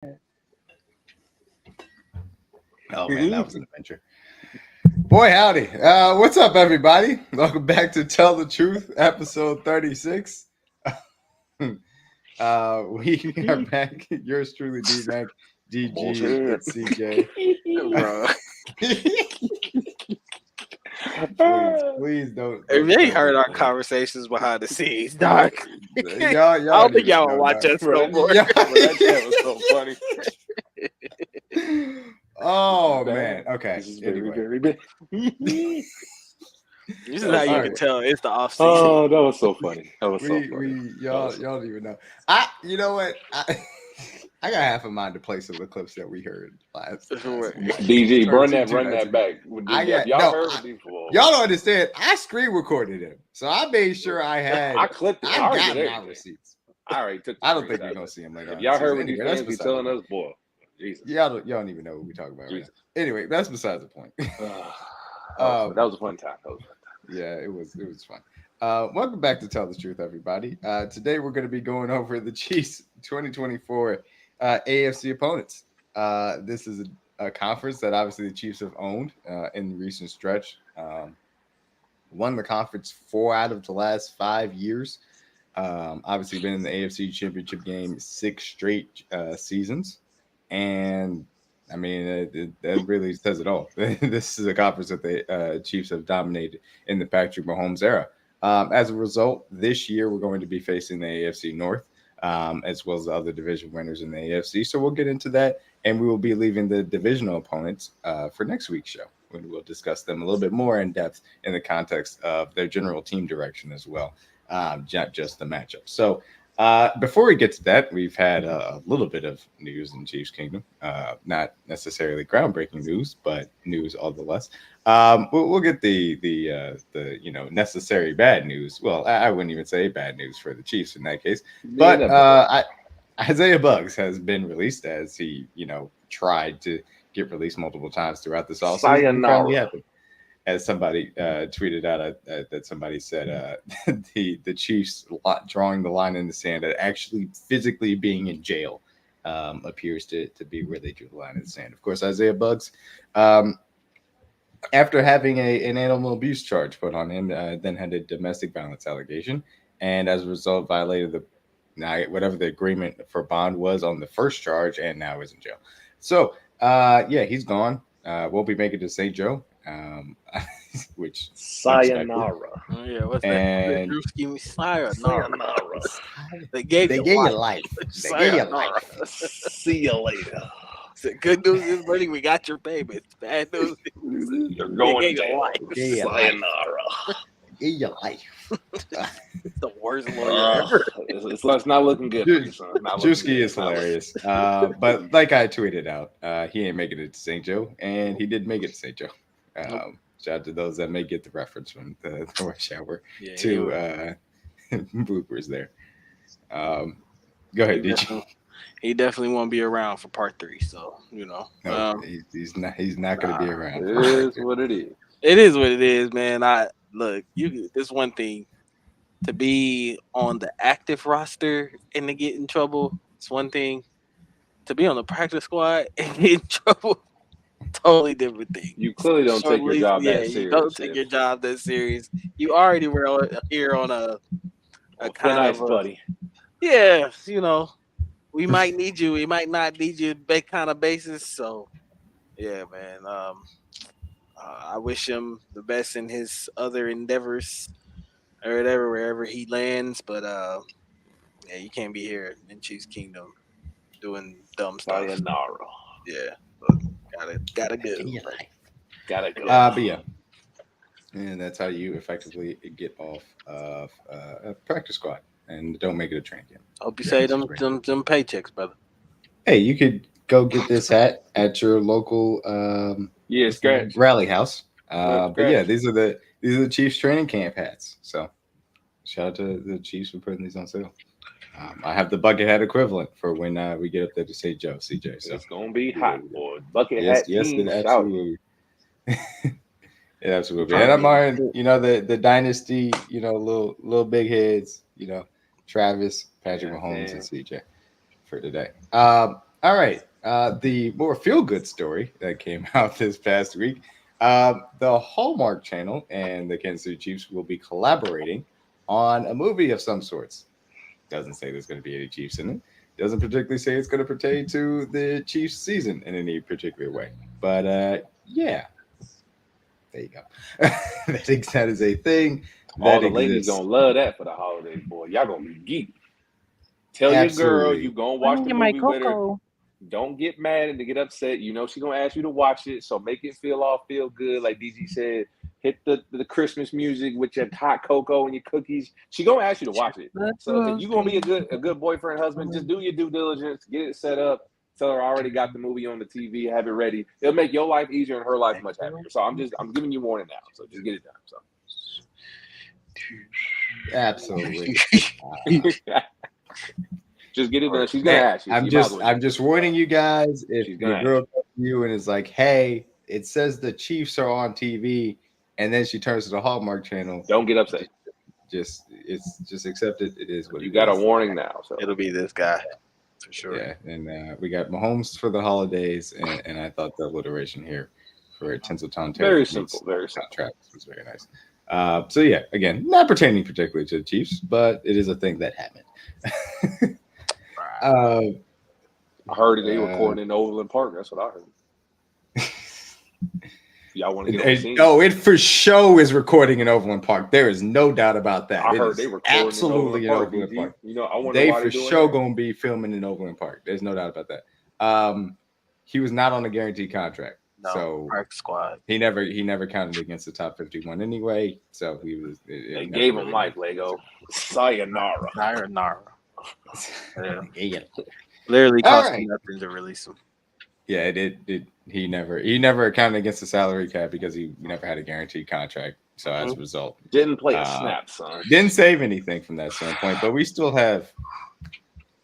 Oh man, that was an adventure. Boy, howdy. What's up, everybody? Welcome back to Tell the Truth, episode 36. We are back. Yours truly, D-Mac, DG, and CJ. Bro. Please don't. It really hurt our conversations behind the scenes, dog. Y'all I don't think y'all know, will watch dog. us no more. Yeah. That shit was so funny. Oh Bad. man. Okay. This is Anyway. very bad. This is how you All can right. tell it's the off season. Oh, that was so funny. That was so funny. Y'all don't even know. You know what? I got half a mind to play some of the clips that we heard last DG, run that back. Y'all heard these before. Y'all don't understand. I screen recorded him, so I made sure I had. I clipped it. I got my receipts. I already took. I don't think we're gonna see him later. If y'all heard what these fans be telling us, boy. Jesus. Y'all don't even know what we're talking about right now. Anyway, that's besides the point. That was a fun time. Yeah, it was fun. Welcome back to Tell the Truth, everybody. Today we're going to be going over the Chiefs 2024 AFC opponents. This is a conference that obviously the Chiefs have owned in the recent stretch. Won the conference 4 out of the last 5 years. Obviously been in the AFC Championship game 6 straight seasons. And I mean, that really says it all. This is a conference that the Chiefs have dominated in the Patrick Mahomes era. As a result, this year we're going to be facing the AFC North, as well as the other division winners in the AFC. So we'll get into that, and we will be leaving the divisional opponents for next week's show, when we'll discuss them a little bit more in depth in the context of their general team direction as well, not just the matchup. So before we get to that, we've had a little bit of news in Chiefs Kingdom. Not necessarily groundbreaking news, but news all the less. We'll get the necessary bad news. Well, I wouldn't even say bad news for the Chiefs in that case. But Isaiah Buggs has been released, as he tried to get released multiple times throughout this offseason. As somebody tweeted out that somebody said the Chiefs drawing the line in the sand and actually physically being in jail appears to be where they drew the line in the sand. Of course, Isaiah Buggs, after having an animal abuse charge put on him, then had a domestic violence allegation, and as a result violated whatever the agreement for bond was on the first charge, and now is in jail. So he's gone. Won't be making it to St. Joe. Which sayonara. Oh, yeah, what's and that? Sayonara. They gave you life. They gave you life. See you later. So good news is, buddy, we got your payment. Bad news is You're going to life. sayonara. Give your life. It's the worst lawyer ever. It's not looking good. Drewski is hilarious. But like I tweeted out, he ain't making it to St. Joe, and he did make it to St. Joe. Shout out to those that may get the reference from the rush hour to bloopers there. Go ahead, DJ. He definitely won't be around for part 3, so No, he's not going to be around. It is what it is. It is what it is, man. This one thing, to be on the active roster and to get in trouble, it's one thing. To be on the practice squad and get in trouble, totally different thing. You clearly don't take your job that serious. You don't take your job that serious. You already were here on a kind of buddy. Yeah, we might need you. We might not need you that kind of basis. So, yeah, man. I wish him the best in his other endeavors or whatever, wherever he lands. But you can't be here in Chiefs Kingdom doing dumb stuff. Sayonara. Yeah, gotta go. Gotta go. But yeah. And that's how you effectively get off of a practice squad and don't make it a training camp. Hope you say them paychecks, brother. Hey, you could go get this hat at your local scratch rally house. But yeah, these are the Chiefs training camp hats. So shout out to the Chiefs for putting these on sale. I have the bucket hat equivalent for when we get up there to St. Joe, CJ. So it's gonna be hot, boy. Bucket hat. Yes, it absolutely. It absolutely. And I'm wearing, the dynasty, little big heads, Travis, Patrick Mahomes, and CJ for today. All right. The more feel-good story that came out this past week. The Hallmark Channel and the Kansas City Chiefs will be collaborating on a movie of some sorts. Doesn't say there's going to be any Chiefs in it. Doesn't particularly say it's going to pertain to the Chiefs season in any particular way. But yeah, there you go. That is a thing. All the ladies gonna love that for the holidays, boy. Y'all gonna be geek. Tell your girl you gonna watch the movie with her. Don't get mad and to get upset. You know she's gonna ask you to watch it, so make it feel good. Like DG said, hit the Christmas music with your hot cocoa and your cookies. She gonna ask you to watch it. So if you gonna be a good boyfriend, husband, just do your due diligence, get it set up. Tell her I already got the movie on the TV, have it ready. It'll make your life easier and her life much happier. So I'm giving you warning now. So just get it done. So absolutely. Just get it done. She's gonna ask you. I'm just warning you guys. If the girl comes to you and is like, "Hey, it says the Chiefs are on TV," and then she turns to the Hallmark Channel, don't get upset. Just accept it. It is what you got a warning now. So it'll be this guy for sure. Yeah, and we got Mahomes for the holidays, and I thought the alliteration here for Tinseltown very simple, very simple. Travis was very nice. So yeah, again, not pertaining particularly to the Chiefs, but it is a thing that happened. I heard they recording in Overland Park. That's what I heard. Y'all want to get on the scene? No, it for show is recording in Overland Park. There is no doubt about that. I heard they recording absolutely in Overland Park. You know, I wonder they why for sure going to be filming in Overland Park. There's no doubt about that. He was not on a guaranteed contract. No, so practice squad. He never counted against the top 51 anyway. So he was. They gave him life, Lego. Sayonara. Yeah. Literally cost me nothing to release him. Yeah, it did. He never accounted against the salary cap because he never had a guaranteed contract. So as a result, didn't play a snap, son. Didn't save anything from that standpoint. But we still have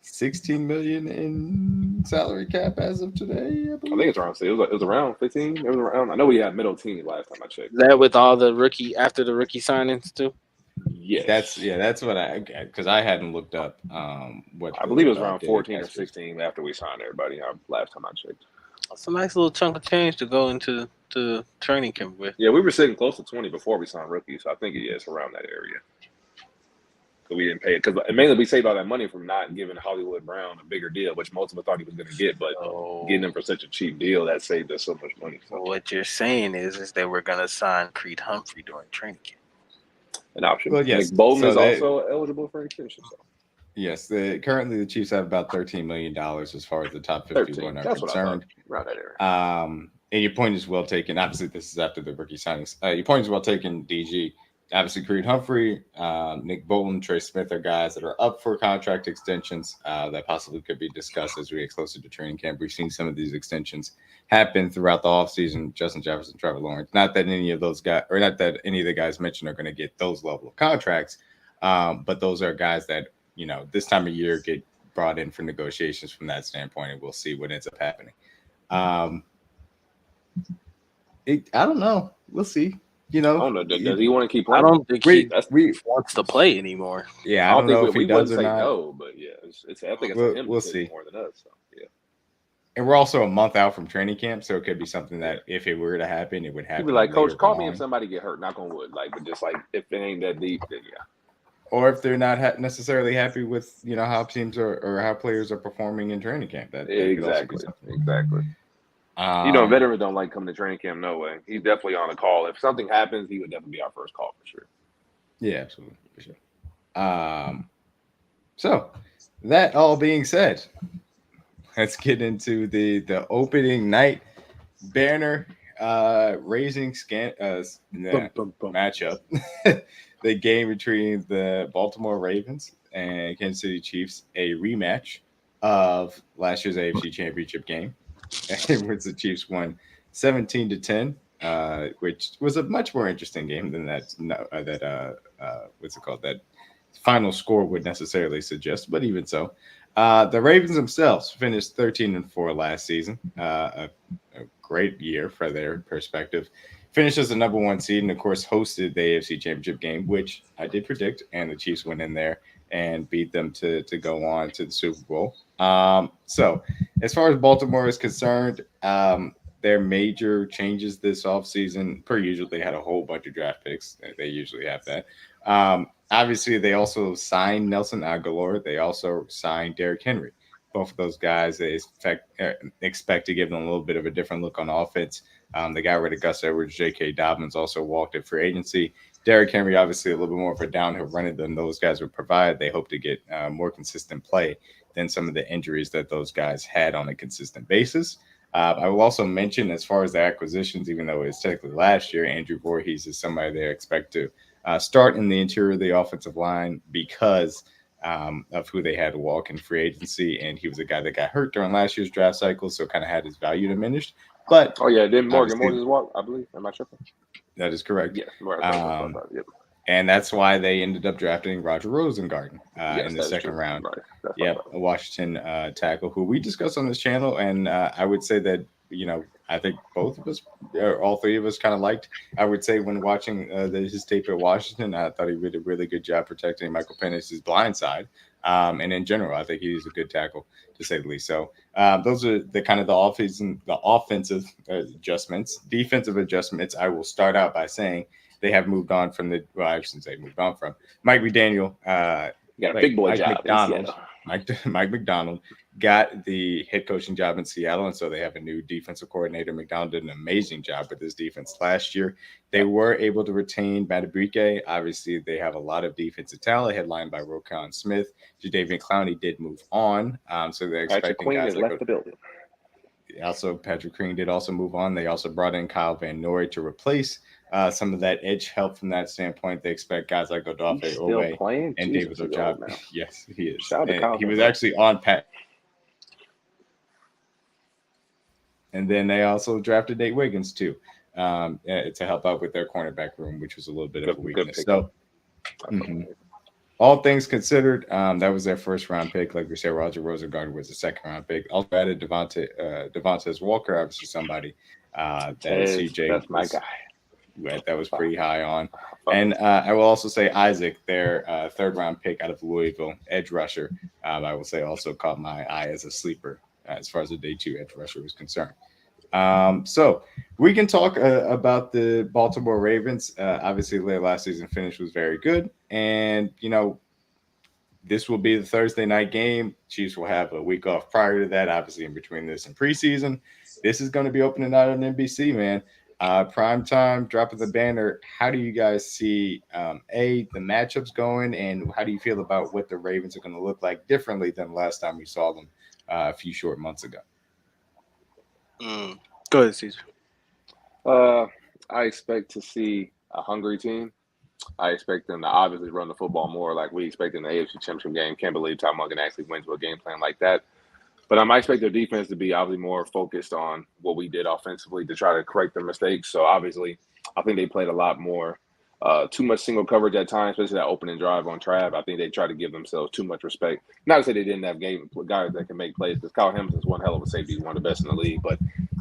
16 million in salary cap as of today. I think it's around. It was around 15. It was around. I know we had middle team last time I checked. Is that with all the rookie signings too? Yes. That's what because I hadn't looked up what I believe it was around 14 or 16 after we signed everybody. Last time I checked. That's a nice little chunk of change to go into the training camp with. Yeah, we were sitting close to 20 before we signed rookies, so I think it's around that area. Because we didn't pay it because mainly we saved all that money from not giving Hollywood Brown a bigger deal, which most of us thought he was going to get, but getting him for such a cheap deal that saved us so much money. So. What you're saying is that we're going to sign Creed Humphrey during training camp. An option. Well, yes. Nick Bolton is also eligible for an extension. So. Yes, currently the Chiefs have about $13 million as far as the top 51 are concerned. Around that area. And your point is well taken. Obviously, this is after the rookie signings. Your point is well taken, DG. Obviously, Creed Humphrey, Nick Bolton, Trey Smith are guys that are up for contract extensions that possibly could be discussed as we get closer to training camp. We've seen some of these extensions happen throughout the offseason. Justin Jefferson, Trevor Lawrence. Not that any of those guys, or not that any of the guys mentioned are going to get those level of contracts, but those are guys that, this time of year get brought in for negotiations from that standpoint, and we'll see what ends up happening. I don't know. We'll see. I don't know. Does he want to keep playing? I don't think he wants to play anymore. Yeah, I don't know if he does or not. No, but yeah, I think it's him. We'll see more than us. So, yeah. And we're also a month out from training camp, so it could be something that if it were to happen, it would happen. He'd be like, Coach, call me if somebody get hurt. Knock on wood. But just if it ain't that deep, then yeah. Or if they're not necessarily happy with how teams or how players are performing in training camp. Exactly. Veterans don't like coming to training camp. No way. He's definitely on a call. If something happens, he would definitely be our first call for sure. Yeah, absolutely, for sure. So that all being said, let's get into the opening night banner raising matchup. The game between the Baltimore Ravens and Kansas City Chiefs, a rematch of last year's AFC Championship game, in which the Chiefs won 17-10, which was a much more interesting game than that final score would necessarily suggest. But even so, the Ravens themselves finished 13-4 last season, a great year for their perspective. Finished as the number one seed and, of course, hosted the AFC Championship game, which I did predict, and the Chiefs went in there and beat them to go on to the Super Bowl. So as far as Baltimore is concerned, their major changes this offseason, per usual, they had a whole bunch of draft picks. They usually have that. Obviously, they also signed Nelson Aguilar. They also signed Derrick Henry. Both of those guys, they expect to give them a little bit of a different look on offense. They got rid of Gus Edwards. J.K. Dobbins also walked at free agency. Derrick Henry, obviously, a little bit more of a downhill runner than those guys would provide. They hope to get more consistent play than some of the injuries that those guys had on a consistent basis. I will also mention, as far as the acquisitions, even though it's technically last year, Andrew Voorhees is somebody they expect to start in the interior of the offensive line because of who they had to walk in free agency. And he was a guy that got hurt during last year's draft cycle, so kind of had his value diminished. But didn't Morgan Moses walk? I believe. Am I tripping? That is correct. Yeah. Yep. And that's why they ended up drafting Roger Rosengarten in the second round. Right. Yep, a Washington tackle who we discussed on this channel, and I would say that I think both of us, or all three of us, kind of liked. I would say when watching his tape at Washington, I thought he did a really good job protecting Michael Penix's blind side, and in general, I think he's a good tackle to say the least. So those are the kind of the offensive adjustments. Defensive adjustments, I will start out by saying they have moved on from I shouldn't say moved on from Mike McDaniel. Got a big boy job. Mike McDonald got the head coaching job in Seattle, and so they have a new defensive coordinator. McDonald did an amazing job with his defense last year. They were able to retain Madubuike. Obviously, they have a lot of defensive talent, headlined by Roquan Smith. Jadeveon Clowney did move on, so they're expecting guys has left the building. Also, Patrick Queen did also move on. They also brought in Kyle Van Noy to replace some of that edge help from that standpoint. They expect guys like Odafe Oweh and David Ojabo. Yes, he is. He was actually on Pat. And then they also drafted Nate Wiggins too to help out with their cornerback room, which was a little bit of a weakness. So, all things considered, that was their first round pick. Like we said, Roger Rosengarten was the second round pick. Also added Devontae Walker, obviously somebody that CJ. That's my guy. That was pretty high on. And I will also say Isaac, their third round pick out of Louisville, edge rusher, I will say also caught my eye as a sleeper as far as the day 2 edge rusher was concerned. So we can talk about the Baltimore Ravens. Obviously, their last season finish was very good. And, this will be the Thursday night game. Chiefs will have a week off prior to that, obviously in between this and preseason. This is going to be opening night on NBC, man. Prime time, dropping the banner. How do you guys see the matchups going, and how do you feel about what the Ravens are going to look like differently than last time we saw them a few short months ago? Go ahead, Caesar. I expect to see a hungry team. I expect them to obviously run the football more like we expect in the AFC Championship game. Can't believe Tom Mullen actually went to a game plan like that. But I expect their defense to be obviously more focused on what we did offensively to try to correct their mistakes. So obviously, I think they played a lot more, too much single coverage at times, especially that opening drive on Trav. I think they tried to give themselves too much respect. Not to say they didn't have guys that can make plays, because Kyle Hamilton's one hell of a safety. He's one of the best in the league. But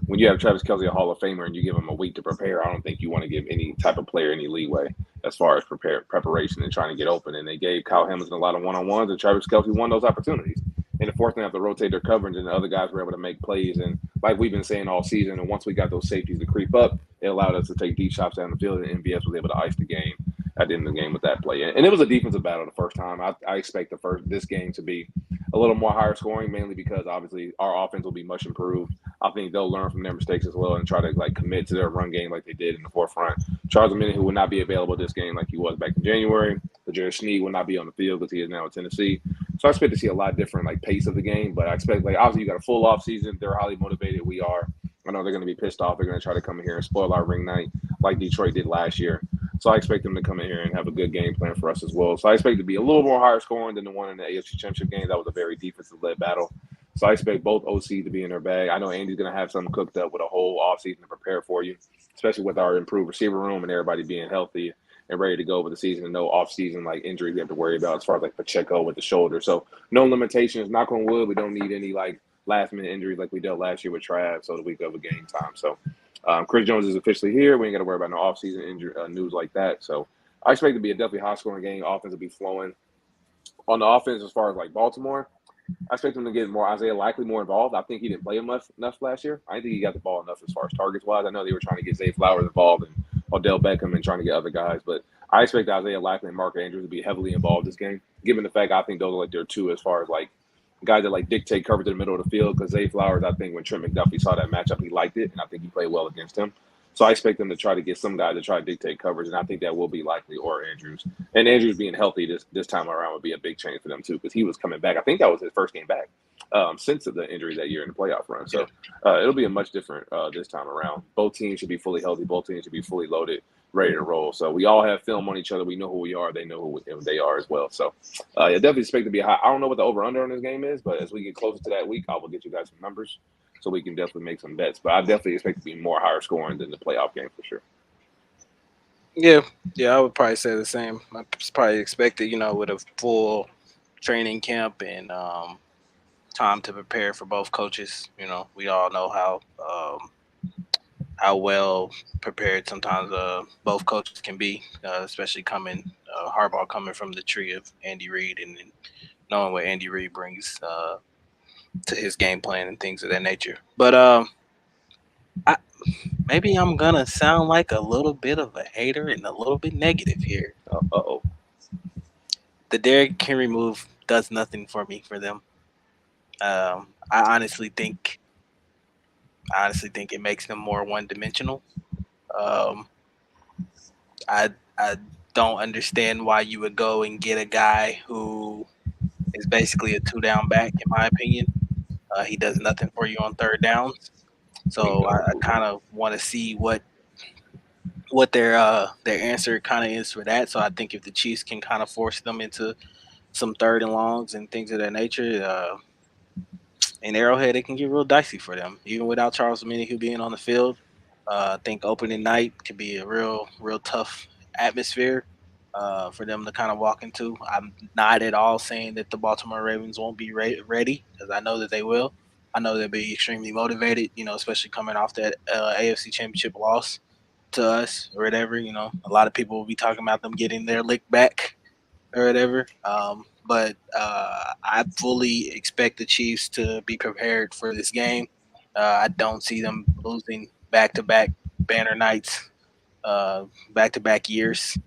when you have Travis Kelce, a Hall of Famer, and you give him a week to prepare, I don't think you want to give any type of player any leeway as far as preparation and trying to get open. And they gave Kyle Hamilton a lot of one-on-ones, and Travis Kelce won those opportunities. And the fourth, they have to rotate their coverage, and the other guys were able to make plays. And like we've been saying all season, and once we got those safeties to creep up, it allowed us to take deep shots down the field, and MVS was able to ice the game at the end of the game with that play. And it was a defensive battle the first time. I expect this game to be a little more higher scoring, mainly because obviously our offense will be much improved. I think they'll learn from their mistakes as well and try to commit to their run game like they did in the forefront. Charles Minute, who will not be available this game like he was back in January. Jared Sneed will not be on the field because he is now in Tennessee. So I expect to see a lot different pace of the game. But I expect obviously you got a full off season. They're highly motivated. We are. I know they're going to be pissed off. They're going to try to come in here and spoil our ring night like Detroit did last year. So I expect them to come in here and have a good game plan for us as well. So I expect it to be a little more higher scoring than the one in the AFC Championship game. That was a very defensive-led battle. So I expect both OC to be in their bag. I know Andy's going to have something cooked up with a whole offseason to prepare for you, especially with our improved receiver room and everybody being healthy and ready to go with the season and no off-season injury we have to worry about as far as Pacheco with the shoulder. So no limitations. Knock on wood, we don't need any last-minute injuries like we did last year with Trav, so the week of a game time. So Chris Jones is officially here. We ain't got to worry about no off-season injury news like that. So I expect it to be a definitely high-scoring game. Offense will be flowing. On the offense, as far as Baltimore, I expect him to get more Isaiah Likely more involved. I think he didn't play enough last year. I think he got the ball enough as far as targets wise. I know they were trying to get Zay Flowers involved and Odell Beckham and trying to get other guys, but I expect Isaiah Likely and Mark Andrews to be heavily involved this game, given the fact I think those are like their two as far as like guys that like dictate coverage in the middle of the field. Because Zay Flowers, I think when Trent McDuffie saw that matchup, he liked it, and I think he played well against him. So I expect them to try to get some guy to try to dictate coverage, and I think that will be Likely or Andrews. And Andrews being healthy this time around would be a big change for them too, because he was coming back. I think that was his first game back since the injury that year in the playoff run. So it'll be a much different this time around. Both teams should be fully healthy. Both teams should be fully loaded, ready to roll. So we all have film on each other. We know who we are. They know who they are as well. So I definitely expect to be high. I don't know what the over-under on this game is, but as we get closer to that week, I will get you guys some numbers so we can definitely make some bets. But I definitely expect to be more higher scoring than the playoff game for sure. Yeah, I would probably say the same. I probably expected, with a full training camp and time to prepare for both coaches. We all know how well prepared sometimes both coaches can be, especially Harbaugh coming from the tree of Andy Reid and knowing what Andy Reid brings to his game plan and things of that nature. But maybe I'm gonna sound like a little bit of a hater and a little bit negative here. Uh-oh. The Derrick Henry move does nothing for them. I honestly think it makes them more one-dimensional. I don't understand why you would go and get a guy who is basically a two-down back, in my opinion. He does nothing for you on third downs. So I kind of want to see what their answer kind of is for that. So I think if the Chiefs can kind of force them into some third and longs and things of that nature, in Arrowhead, it can get real dicey for them, even without Charles Omenihu being on the field. I think opening night could be a real tough atmosphere for them to kind of walk into. I'm not at all saying that the Baltimore Ravens won't be ready, because I know that they will. I know they'll be extremely motivated, especially coming off that AFC Championship loss to us or whatever. A lot of people will be talking about them getting their lick back or whatever. But I fully expect the Chiefs to be prepared for this game. I don't see them losing back-to-back banner nights, back-to-back years.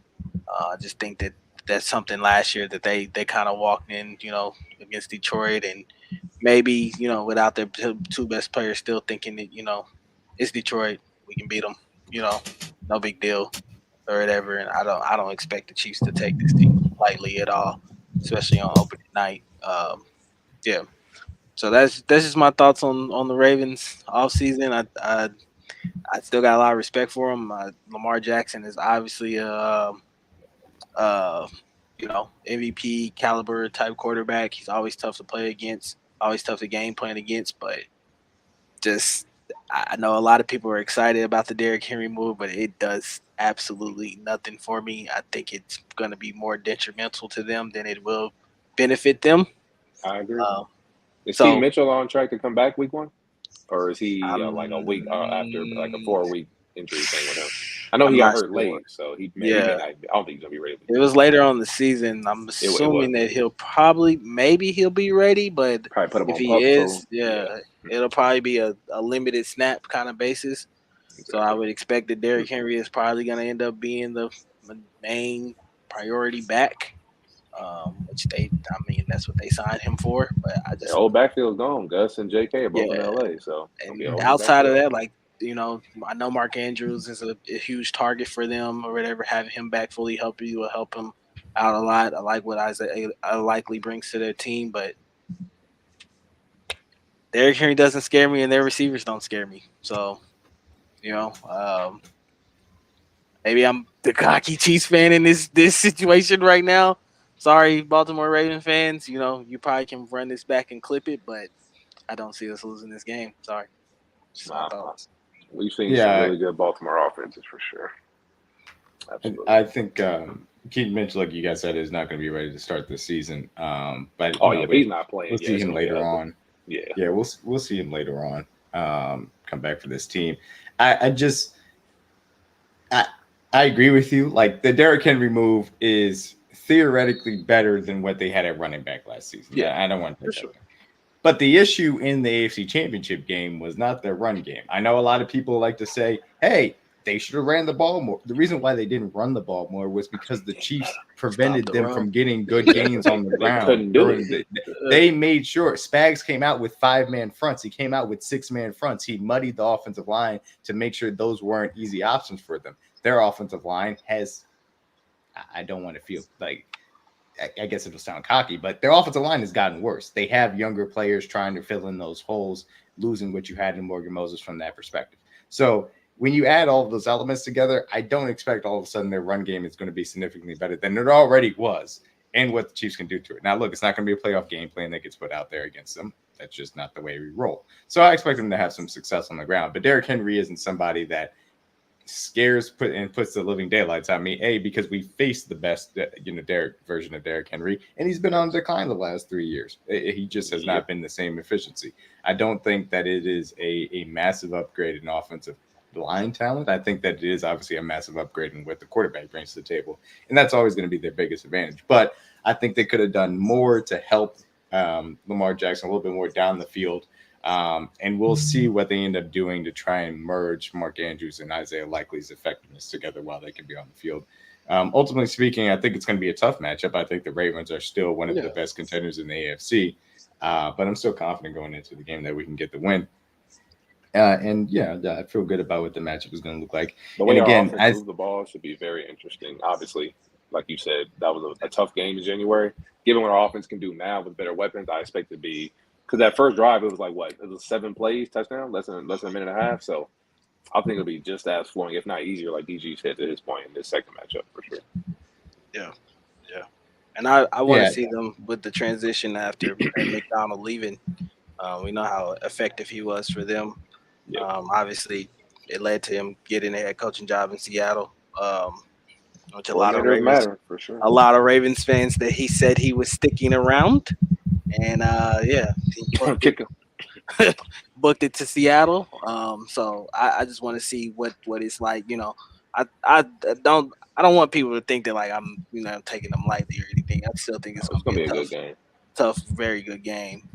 I just think that that's something last year that they kind of walked in, against Detroit, and maybe, without their two best players, still thinking that, it's Detroit, we can beat them, no big deal or whatever. And I don't expect the Chiefs to take this team lightly at all, especially on opening night. Yeah. So that's just my thoughts on the Ravens off season. I still got a lot of respect for them. Lamar Jackson is obviously a MVP caliber type quarterback. He's always tough to play against, always tough to game plan against. But just, I know a lot of people are excited about the Derrick Henry move, but it does absolutely nothing for me. I think it's going to be more detrimental to them than it will benefit them. I agree. Is Steve Mitchell on track to come back week 1? Or is he like a week after, like a 4-week injury thing with him? I know he got hurt late, so he may not. I don't think he's gonna be ready. It was later on in the season. I'm assuming that maybe he'll be ready, but probably put him if on he is, it'll probably be a limited snap kind of basis. Exactly. So I would expect that Derrick Henry is probably gonna end up being the main priority back. Which that's what they signed him for. But I just, the old backfield's gone. Gus and JK are both in LA. So outside of that, like, I know Mark Andrews is a huge target for them or whatever. Having him back fully healthy will help him out a lot. I like what Isaiah Likely brings to their team, but Derrick Henry doesn't scare me, and their receivers don't scare me. So, maybe I'm the cocky Chiefs fan in this situation right now. Sorry, Baltimore Ravens fans. You probably can run this back and clip it, but I don't see us losing this game. Sorry. Just my thoughts. We've seen some really good Baltimore offenses for sure. Absolutely. I think Keaton Mitchell, like you guys said, is not going to be ready to start this season. But if he's not playing, we'll see him later on. Yeah, we'll see him later on. Come back for this team. I agree with you. Like, the Derrick Henry move is theoretically better than what they had at running back last season. Yeah, I don't want to take that. But the issue in the AFC Championship game was not their run game. I know a lot of people like to say, hey, they should have ran the ball more. The reason why they didn't run the ball more was because the Chiefs prevented them from getting good gains on the ground. They made sure Spags came out with 5-man fronts. He came out with 6-man fronts. He muddied the offensive line to make sure those weren't easy options for them. Their offensive line has, I don't want to feel like, I guess it'll sound cocky, but their offensive line has gotten worse. They have younger players trying to fill in those holes, losing what you had in Morgan Moses from that perspective. So when you add all of those elements together, I don't expect all of a sudden their run game is going to be significantly better than it already was and what the Chiefs can do to it. Now, look, it's not going to be a playoff game plan that gets put out there against them. That's just not the way we roll. So I expect them to have some success on the ground. But Derrick Henry isn't somebody that scares puts the living daylights on me. Because we faced the best, Derrick version of Derrick Henry, and he's been on decline the last 3 years. He just has not been the same efficiency. I don't think that it is a massive upgrade in offensive line talent. I think that it is obviously a massive upgrade in what the quarterback brings to the table, and that's always going to be their biggest advantage. But I think they could have done more to help Lamar Jackson a little bit more down the field. And we'll see what they end up doing to try and merge Mark Andrews and Isaiah Likely's effectiveness together while they can be on the field. Ultimately speaking, I think it's going to be a tough matchup. I think the Ravens are still one of the best contenders in the AFC, but I'm still confident going into the game that we can get the win. I feel good about what the matchup is going to look like. The way our offense moves the ball should be very interesting. Obviously, like you said, that was a tough game in January. Given what our offense can do now with better weapons, I expect it to be – because that first drive, it was like what? It was 7 plays, touchdown, less than a minute and a half. So I think it'll be just as flowing, if not easier, like DG said at his point in this second matchup for sure. Yeah. And I want to see them with the transition after McDonald leaving. We know how effective he was for them. Yep. Obviously, it led to him getting a head coaching job in Seattle. Which a lot of Ravens fans that he said he was sticking around. And he booked it to Seattle. So I just want to see what it's like. I don't want people to think that like I'm taking them lightly or anything. I still think it's gonna be a good game. Tough, very good game.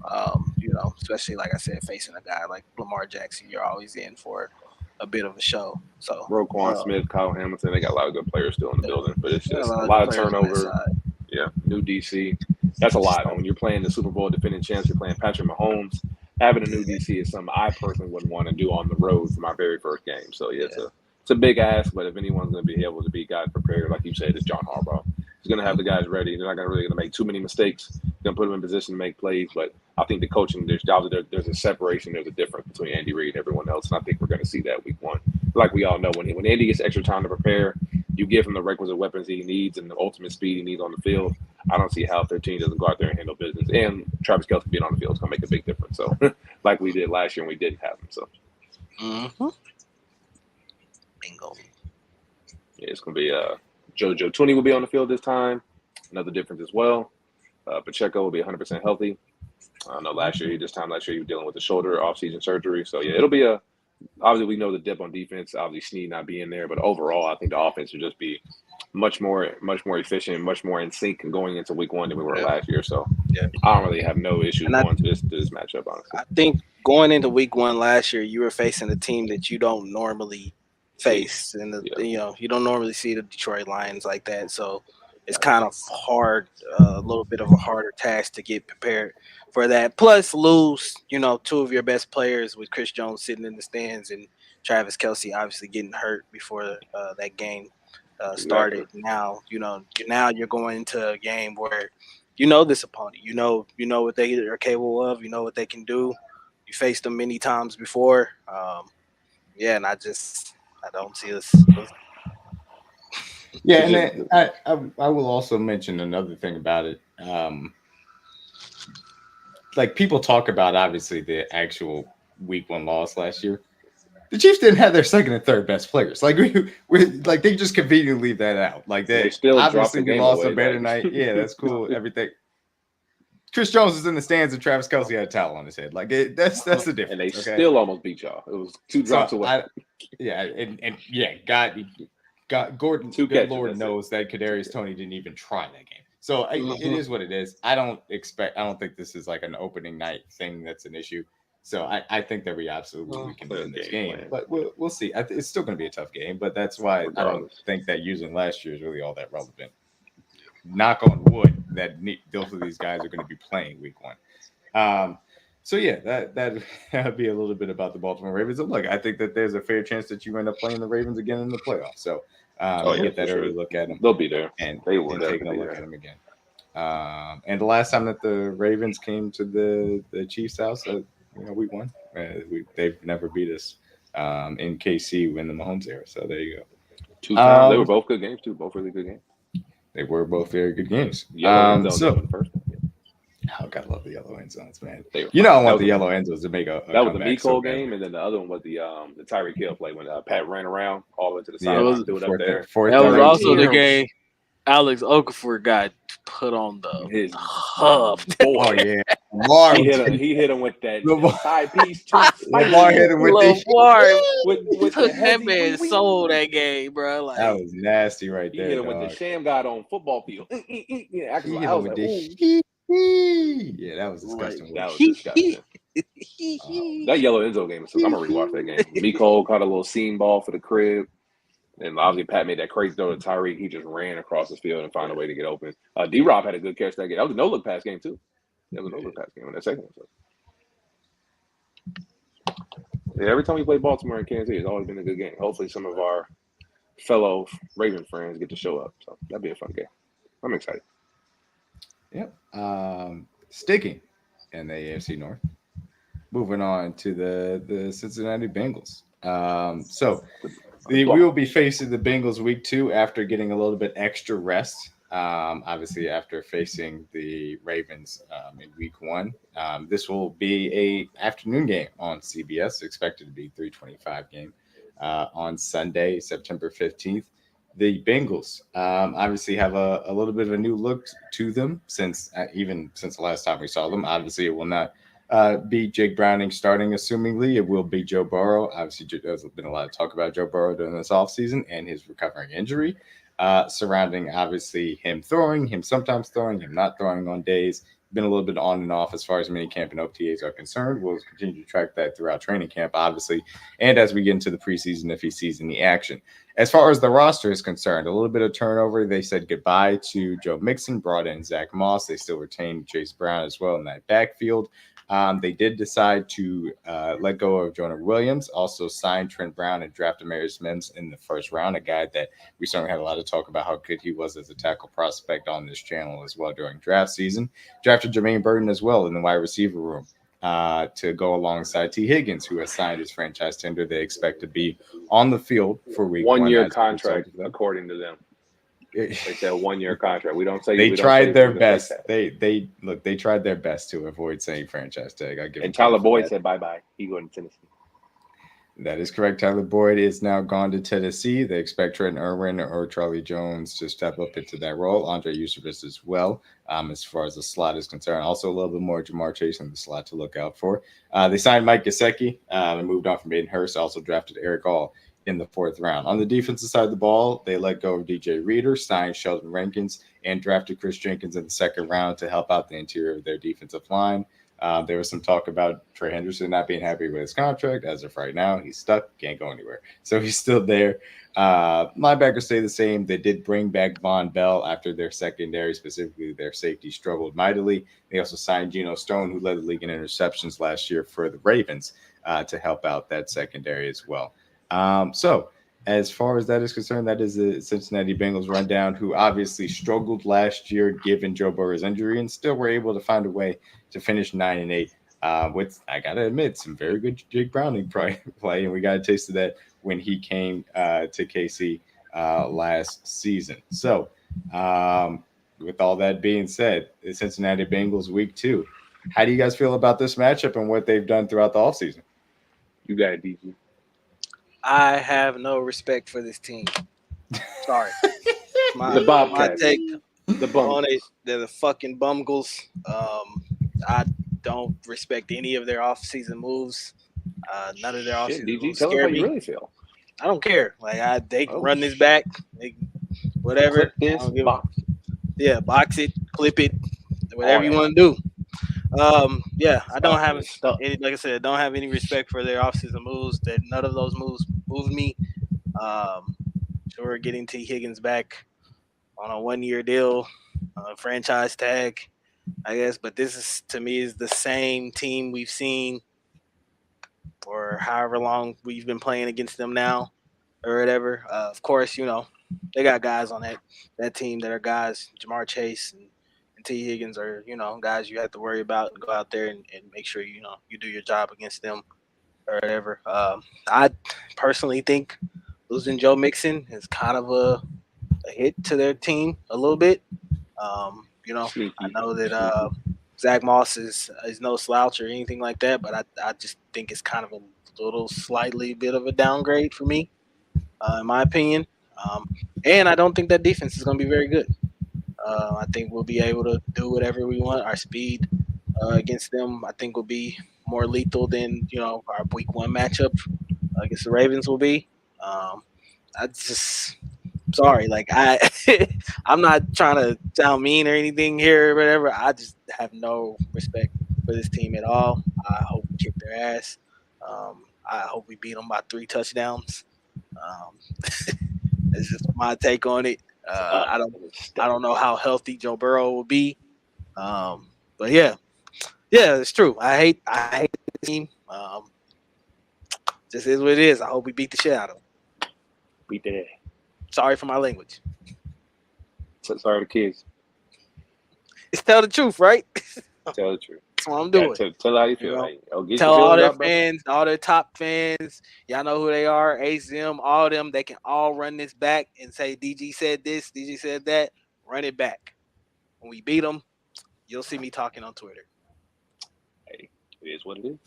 Especially like I said, facing a guy like Lamar Jackson, you're always in for a bit of a show. So Roquan Smith, Kyle Hamilton, they got a lot of good players still in the building, but it's just a lot of turnover. Yeah, new DC. That's a lot. When you're playing the Super Bowl defending champs, you're playing Patrick Mahomes. Having a new DC is something I personally wouldn't want to do on the road for my very first game. So it's a big ask, but if anyone's going to be able to be guys prepared, like you said, it's John Harbaugh. He's going to have the guys ready. They're not going to make too many mistakes. Going to put them in position to make plays. But I think the coaching, there's a separation, there's a difference between Andy Reid and everyone else, and I think we're going to see that week one. Like we all know, when Andy gets extra time to prepare, you give him the requisite weapons he needs and the ultimate speed he needs on the field. I don't see how if their team doesn't go out there and handle business. And Travis Kelce being on the field is going to make a big difference. So, like we did last year when we didn't have him. So, bingo. Yeah, it's going to be JoJo Tooney will be on the field this time. Another difference as well. Pacheco will be 100% healthy. I know last year he was dealing with the shoulder off-season surgery. So, it'll be obviously we know the dip on defense, obviously Snead not being there, but overall I think the offense will just be much more efficient, much more in sync going into week one than we were last year. So I don't really have no issues going to this matchup, honestly. I think going into week one last year, you were facing a team that you don't normally face. And you don't normally see the Detroit Lions like that. So it's kind of hard, a little bit of a harder task to get prepared for that. Plus lose, two of your best players with Chris Jones sitting in the stands and Travis Kelce obviously getting hurt before that game started. Exactly. Now you're going into a game where this opponent, you know what they are capable of, what they can do. You faced them many times before. And I don't see us. Yeah, and then I will also mention another thing about it. Like people talk about obviously the actual week one loss last year. The Chiefs didn't have their second and third best players. Like they just conveniently leave that out. Like they still obviously we lost a better night. Yeah, that's cool. Everything. Chris Jones is in the stands and Travis Kelce had a towel on his head. Like that's the difference. And they still almost beat y'all. It was 2 drops away. God, Gordon. Good Lord knows that Kadarius Toney didn't even try that game. So it is what it is. I don't think this is like an opening night thing that's an issue. So I think that we absolutely can win this game, but we'll see. It's still going to be a tough game, but that's why I don't think that using last year is really all that relevant. Knock on wood that both of these guys are going to be playing week 1. So yeah, that would be a little bit about the Baltimore Ravens. And look, I think that there's a fair chance that you end up playing the Ravens again in the playoffs. So get that early look at them. They'll be there, and taking a look at them again. And the last time that the Ravens came to the Chiefs' house, week 1, they've never beat us in KC in the Mahomes era. So there you go. 2 times. They were both good games too. Both really good games. They were both very good games. So the first one. Oh, God, I love the yellow end zones, man. I want the yellow end zones to make a that was the Miko game, and then the other one was the Tyreek Hill play when Pat ran around all the way to the side. That was also the game Alex Okafor got put on the hub. Oh yeah, he hit him with that side piece. Lamar hit him with with took that man's soul that game, bro. Like, that was nasty right there. He hit him with the sham god on football field. He hit him with the yeah, that was disgusting. That was disgusting. That yellow Enzo game. I'm gonna rewatch that game. Miko caught a little seam ball for the crib. And obviously, Pat made that crazy throw to Tyreek. He just ran across the field and found a way to get open. D-Rob had a good catch that game. That was a no-look pass game, too. That was a no-look pass game in that second one. Yeah, every time we play Baltimore and Kansas City, it's always been a good game. Hopefully, some of our fellow Raven friends get to show up. So that'd be a fun game. I'm excited. Yep. Sticking in the AFC North. Moving on to the Cincinnati Bengals. We will be facing the Bengals week 2 after getting a little bit extra rest. Obviously, after facing the Ravens in week 1. This will be a afternoon game on CBS, expected to be 3:25 game on Sunday, September 15th. The Bengals obviously have a little bit of a new look to them since the last time we saw them. Obviously, it will not be Jake Browning starting, assumingly. It will be Joe Burrow. Obviously, there's been a lot of talk about Joe Burrow during this offseason and his recovering injury surrounding, obviously, him sometimes throwing, him not throwing on days. Been a little bit on and off as far as minicamp and OTAs are concerned. We'll continue to track that throughout training camp, obviously, and as we get into the preseason if he sees any action. As far as the roster is concerned, a little bit of turnover. They said goodbye to Joe Mixon, brought in Zach Moss. They still retain Chase Brown as well in that backfield. They did decide to let go of Jonah Williams, also signed Trent Brown and drafted Marius Mims in the first round, a guy that we certainly had a lot of talk about how good he was as a tackle prospect on this channel as well during draft season. Drafted Jermaine Burton as well in the wide receiver room to go alongside T. Higgins, who has signed his franchise tender. They expect to be on the field for week 1. 1-year contract, according to them. They said 1-year contract. We don't say they tried their best. They tried their best to avoid saying franchise tag. And Tyler Boyd said bye-bye. He going to Tennessee. That is correct. Tyler Boyd is now gone to Tennessee. They expect Trent Irwin or Charlie Jones to step up into that role. Andre Eustace as well, as far as the slot is concerned. Also a little bit more Jamar Chase in the slot to look out for. They signed Mike Gesicki and moved on from Aiden Hurst. Also drafted Eric All in the 4th round. On the defensive side of the ball, they let go of DJ Reader, signed Sheldon Rankins, and drafted Chris Jenkins in the 2nd round to help out the interior of their defensive line. There was some talk about Trey Henderson not being happy with his contract. As of right now, he's stuck, can't go anywhere. So he's still there. Linebackers stay the same. They did bring back Von Bell after their secondary, specifically their safety, struggled mightily. They also signed Geno Stone, who led the league in interceptions last year for the Ravens, to help out that secondary as well. So as far as that is concerned, that is the Cincinnati Bengals rundown, who obviously struggled last year given Joe Burrow's injury and still were able to find a way to finish 9-8 with, I got to admit, some very good Jake Browning play. And we got a taste of that when he came to KC last season. So with all that being said, the Cincinnati Bengals week 2. How do you guys feel about this matchup and what they've done throughout the offseason? You got it, DG. I have no respect for this team. Sorry. The Bobcats. My take on it, they're the fucking Bungles. I don't respect any of their off-season moves. None of their off-season moves tell scare me. me. You really feel. I don't care. Like they can run this back, whatever. Yeah, box it, clip it, whatever you want to do. Yeah, I don't have any, like I said, don't have any respect for their offseason moves. That none of those moves moved me. Sure, getting T. Higgins back on a 1-year deal, franchise tag, I guess. But this is to me is the same team we've seen for however long we've been playing against them now, or whatever. Of course, they got guys on that team that are guys. Jamar Chase and T. Higgins are guys you have to worry about and go out there and make sure you do your job against them or whatever. I personally think losing Joe Mixon is kind of a hit to their team a little bit. I know that Zach Moss is no slouch or anything like that, but I just think it's kind of a little slightly bit of a downgrade for me, in my opinion. And I don't think that defense is going to be very good. I think we'll be able to do whatever we want. Our speed against them, I think, will be more lethal than our Week 1 matchup against the Ravens will be. I just sorry, like I'm not trying to sound mean or anything here or whatever. I just have no respect for this team at all. I hope we kick their ass. I hope we beat them by 3 touchdowns. It's just my take on it. I don't know how healthy Joe Burrow will be. But yeah, it's true. I hate the team. Just is what it is. I hope we beat the shit out of them. Beat that. Sorry for my language. Sorry to kids. It's tell the truth, right? Tell the truth. That's what I'm doing. Tell how you feel. Tell all their fans, all their top fans, y'all know who they are, AZM, all them, they can all run this back and say DG said this, DG said that, run it back. When we beat them, you'll see me talking on Twitter. Hey, it is what it is.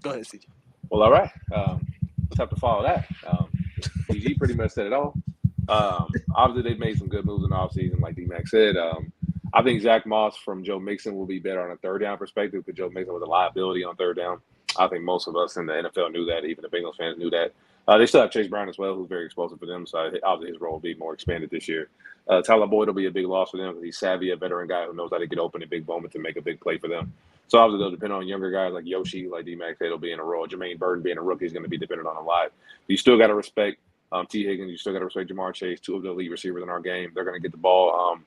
Go ahead, CJ. Well, all right. Let's have to follow that. DG pretty much said it all. Obviously, they've made some good moves in the offseason, like D-Mac said. I think Zach Moss from Joe Mixon will be better on a third down perspective because Joe Mixon was a liability on third down. I think most of us in the NFL knew that. Even the Bengals fans knew that. They still have Chase Brown as well, who's very explosive for them. So obviously his role will be more expanded this year. Tyler Boyd will be a big loss for them because he's savvy, a veteran guy who knows how to get open in big moments and make a big play for them. So obviously they'll depend on younger guys like Yoshi, like D-Mac said, will be in a role. Jermaine Burton being a rookie is going to be dependent on a lot. You still got to respect T. Higgins. You still got to respect Jamar Chase, 2 of the elite receivers in our game. They're going to get the ball.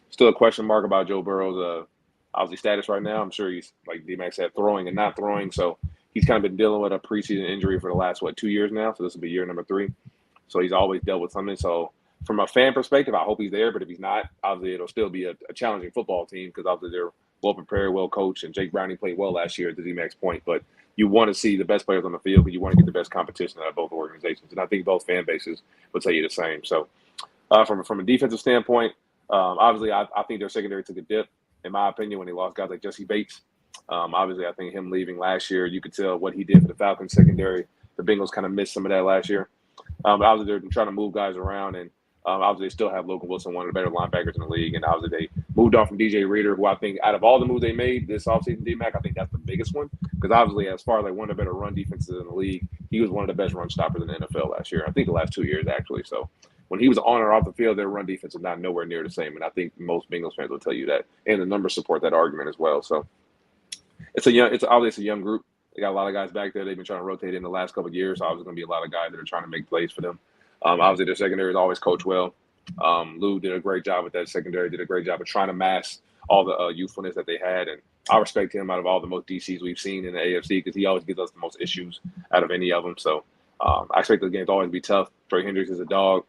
Still a question mark about Joe Burrow's obviously status right now. I'm sure he's, like D-Mac said, throwing and not throwing. So he's kind of been dealing with a preseason injury for the last, 2 years now. So this will be year number 3. So he's always dealt with something. So from a fan perspective, I hope he's there. But if he's not, obviously it'll still be a challenging football team because obviously they're well prepared, well coached, and Jake Browning played well last year at the D-Mac's point. But you want to see the best players on the field because you want to get the best competition out of both organizations. And I think both fan bases would tell you the same. So from a defensive standpoint, obviously I think their secondary took a dip, in my opinion, when they lost guys like Jesse Bates. Obviously, I think him leaving last year, you could tell what he did for the Falcons secondary. The Bengals kind of missed some of that last year. But obviously, they're trying to move guys around, and obviously, they still have Logan Wilson, one of the better linebackers in the league. And obviously, they moved on from DJ Reader, who I think out of all the moves they made this offseason, D-Mac, I think that's the biggest one. Because obviously, as far as like one of the better run defenses in the league, he was one of the best run stoppers in the NFL last year. I think the last 2 years, actually. So when he was on or off the field, their run defense is not nowhere near the same. And I think most Bengals fans will tell you that. And the numbers support that argument as well. So it's obviously a young group. They got a lot of guys back there. They've been trying to rotate in the last couple of years. So obviously going to be a lot of guys that are trying to make plays for them. Obviously, their secondary is always coached well. Lou did a great job with that secondary, did a great job of trying to mask all the youthfulness that they had. And I respect him out of all the most DCs we've seen in the AFC because he always gives us the most issues out of any of them. So I expect the game to always be tough. Trey Hendricks is a dog.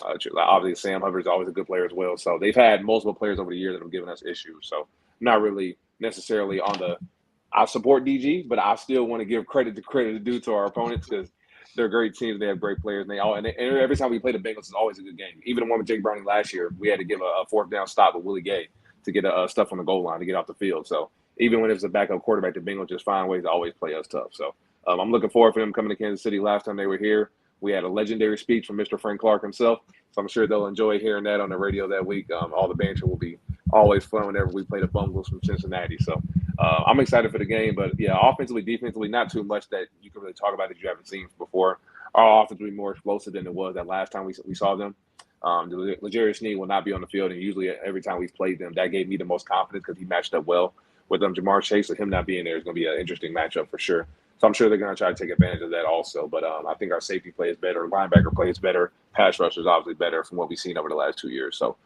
Obviously, Sam Hubbard is always a good player as well. So they've had multiple players over the years that have given us issues. So not really necessarily on the – I support DG, but I still want to give credit is due to our opponents because they're great teams. They have great players. And every time we play the Bengals, it's always a good game. Even the one with Jake Browning last year, we had to give a fourth down stop with Willie Gay to get stuff on the goal line to get off the field. So even when it's a backup quarterback, the Bengals just find ways to always play us tough. So I'm looking forward for them coming to Kansas City. Last time they were here, we had a legendary speech from Mr. Frank Clark himself. So I'm sure they'll enjoy hearing that on the radio that week. All the banter will be always fun whenever we play the Bungles from Cincinnati. So I'm excited for the game. But, yeah, offensively, defensively, not too much that you can really talk about that you haven't seen before. Our offense will be more explosive than it was that last time we saw them. L'Jarius Sneed will not be on the field, and usually every time we've played them, that gave me the most confidence because he matched up well with Jamar Chase. So him not being there is going to be an interesting matchup for sure. So I'm sure they're going to try to take advantage of that also. But I think our safety play is better, linebacker play is better, pass rush is obviously better from what we've seen over the last 2 years. So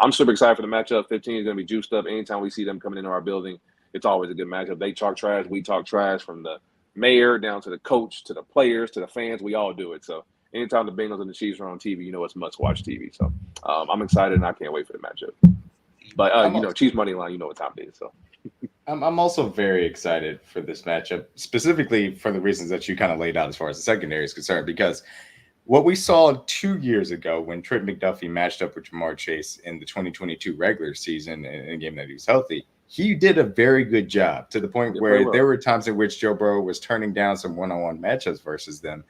I'm super excited for the matchup. 15 is going to be juiced up. Anytime we see them coming into our building, it's always a good matchup. They talk trash, we talk trash, from the mayor down to the coach to the players to the fans. We all do it. So anytime the Bengals and the Chiefs are on TV, you know it's must-watch TV. So I'm excited, and I can't wait for the matchup. But, Chiefs money line, you know what time it is. So I'm also very excited for this matchup, specifically for the reasons that you kind of laid out as far as the secondary is concerned, because what we saw 2 years ago when Trent McDuffie matched up with Jamar Chase in the 2022 regular season in a game that he was healthy, he did a very good job to the point where there were times in which Joe Burrow was turning down some one-on-one matchups versus them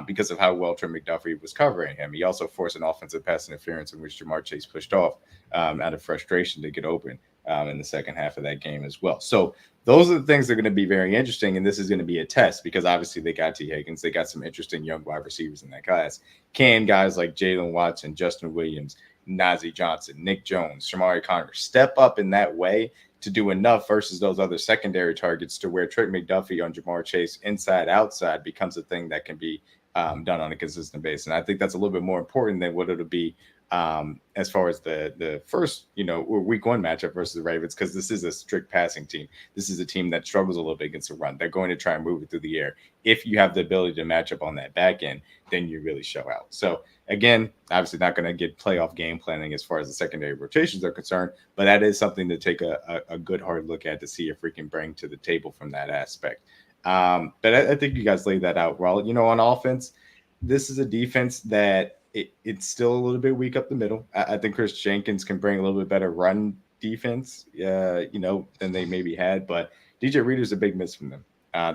because of how well Trent McDuffie was covering him. He also forced an offensive pass interference in which Jamar Chase pushed off out of frustration to get open in the second half of that game as well. So those are the things that are going to be very interesting, and this is going to be a test because obviously they got T. Higgins. They got some interesting young wide receivers in that class. Can guys like Jalen Watson, Justin Williams, Najee Johnson, Nick Jones, Shamari Connor step up in that way to do enough versus those other secondary targets to where Trent McDuffie on Jamar Chase inside outside becomes a thing that can be done on a consistent basis. And I think that's a little bit more important than what it'll be as far as the first, week one matchup versus the Ravens, because this is a strict passing team. This is a team that struggles a little bit against the run. They're going to try and move it through the air. If you have the ability to match up on that back end, then you really show out. So again, obviously not going to get playoff game planning as far as the secondary rotations are concerned, but that is something to take a good hard look at to see if we can bring to the table from that aspect. But I think you guys laid that out well. On offense, this is a defense that it's still a little bit weak up the middle. I think Chris Jenkins can bring a little bit better run defense, than they maybe had. But DJ Reader's a big miss from them.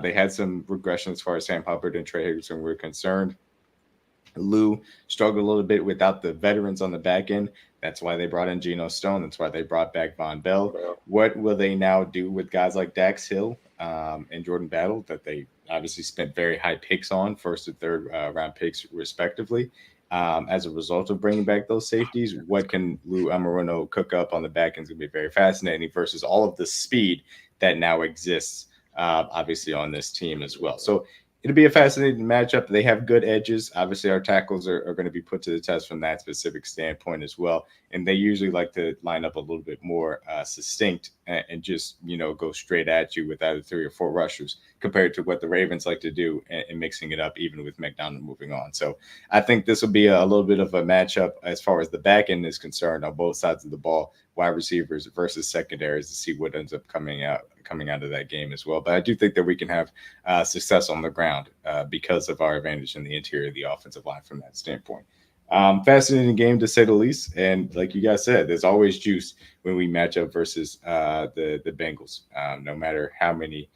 They had some regression as far as Sam Hubbard and Trey Hendrickson were concerned. Lou struggled a little bit without the veterans on the back end. That's why they brought in Geno Stone. That's why they brought back Von Bell. What will they now do with guys like Dax Hill and Jordan Battle that they obviously spent very high picks on, first and third round picks respectively? As a result of bringing back those safeties, what can Lou Anarumo cook up on the back end is going to be very fascinating versus all of the speed that now exists, obviously, on this team as well. So it'll be a fascinating matchup. They have good edges. Obviously, our tackles are going to be put to the test from that specific standpoint as well. And they usually like to line up a little bit more succinct and just, go straight at you with either 3 or 4 rushers compared to what the Ravens like to do and mixing it up even with McDonald moving on. So I think this will be a little bit of a matchup as far as the back end is concerned on both sides of the ball, wide receivers versus secondaries, to see what ends up coming out of that game as well. But I do think that we can have success on the ground because of our advantage in the interior of the offensive line from that standpoint. Fascinating game to say the least. And like you guys said, there's always juice when we match up versus the Bengals, no matter how many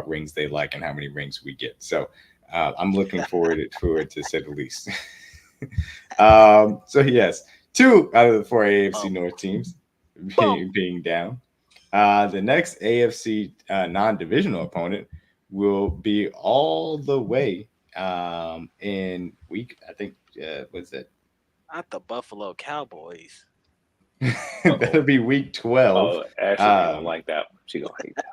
rings they like and how many rings we get. So I'm looking forward to it, to say the least. So yes, 2 out of the 4 AFC North teams being down. The next AFC non-divisional opponent will be all the way in week, I think, what's it? Not the Buffalo Cowboys. That'll be week 12. Oh, Ashley don't like that one. She gonna hate that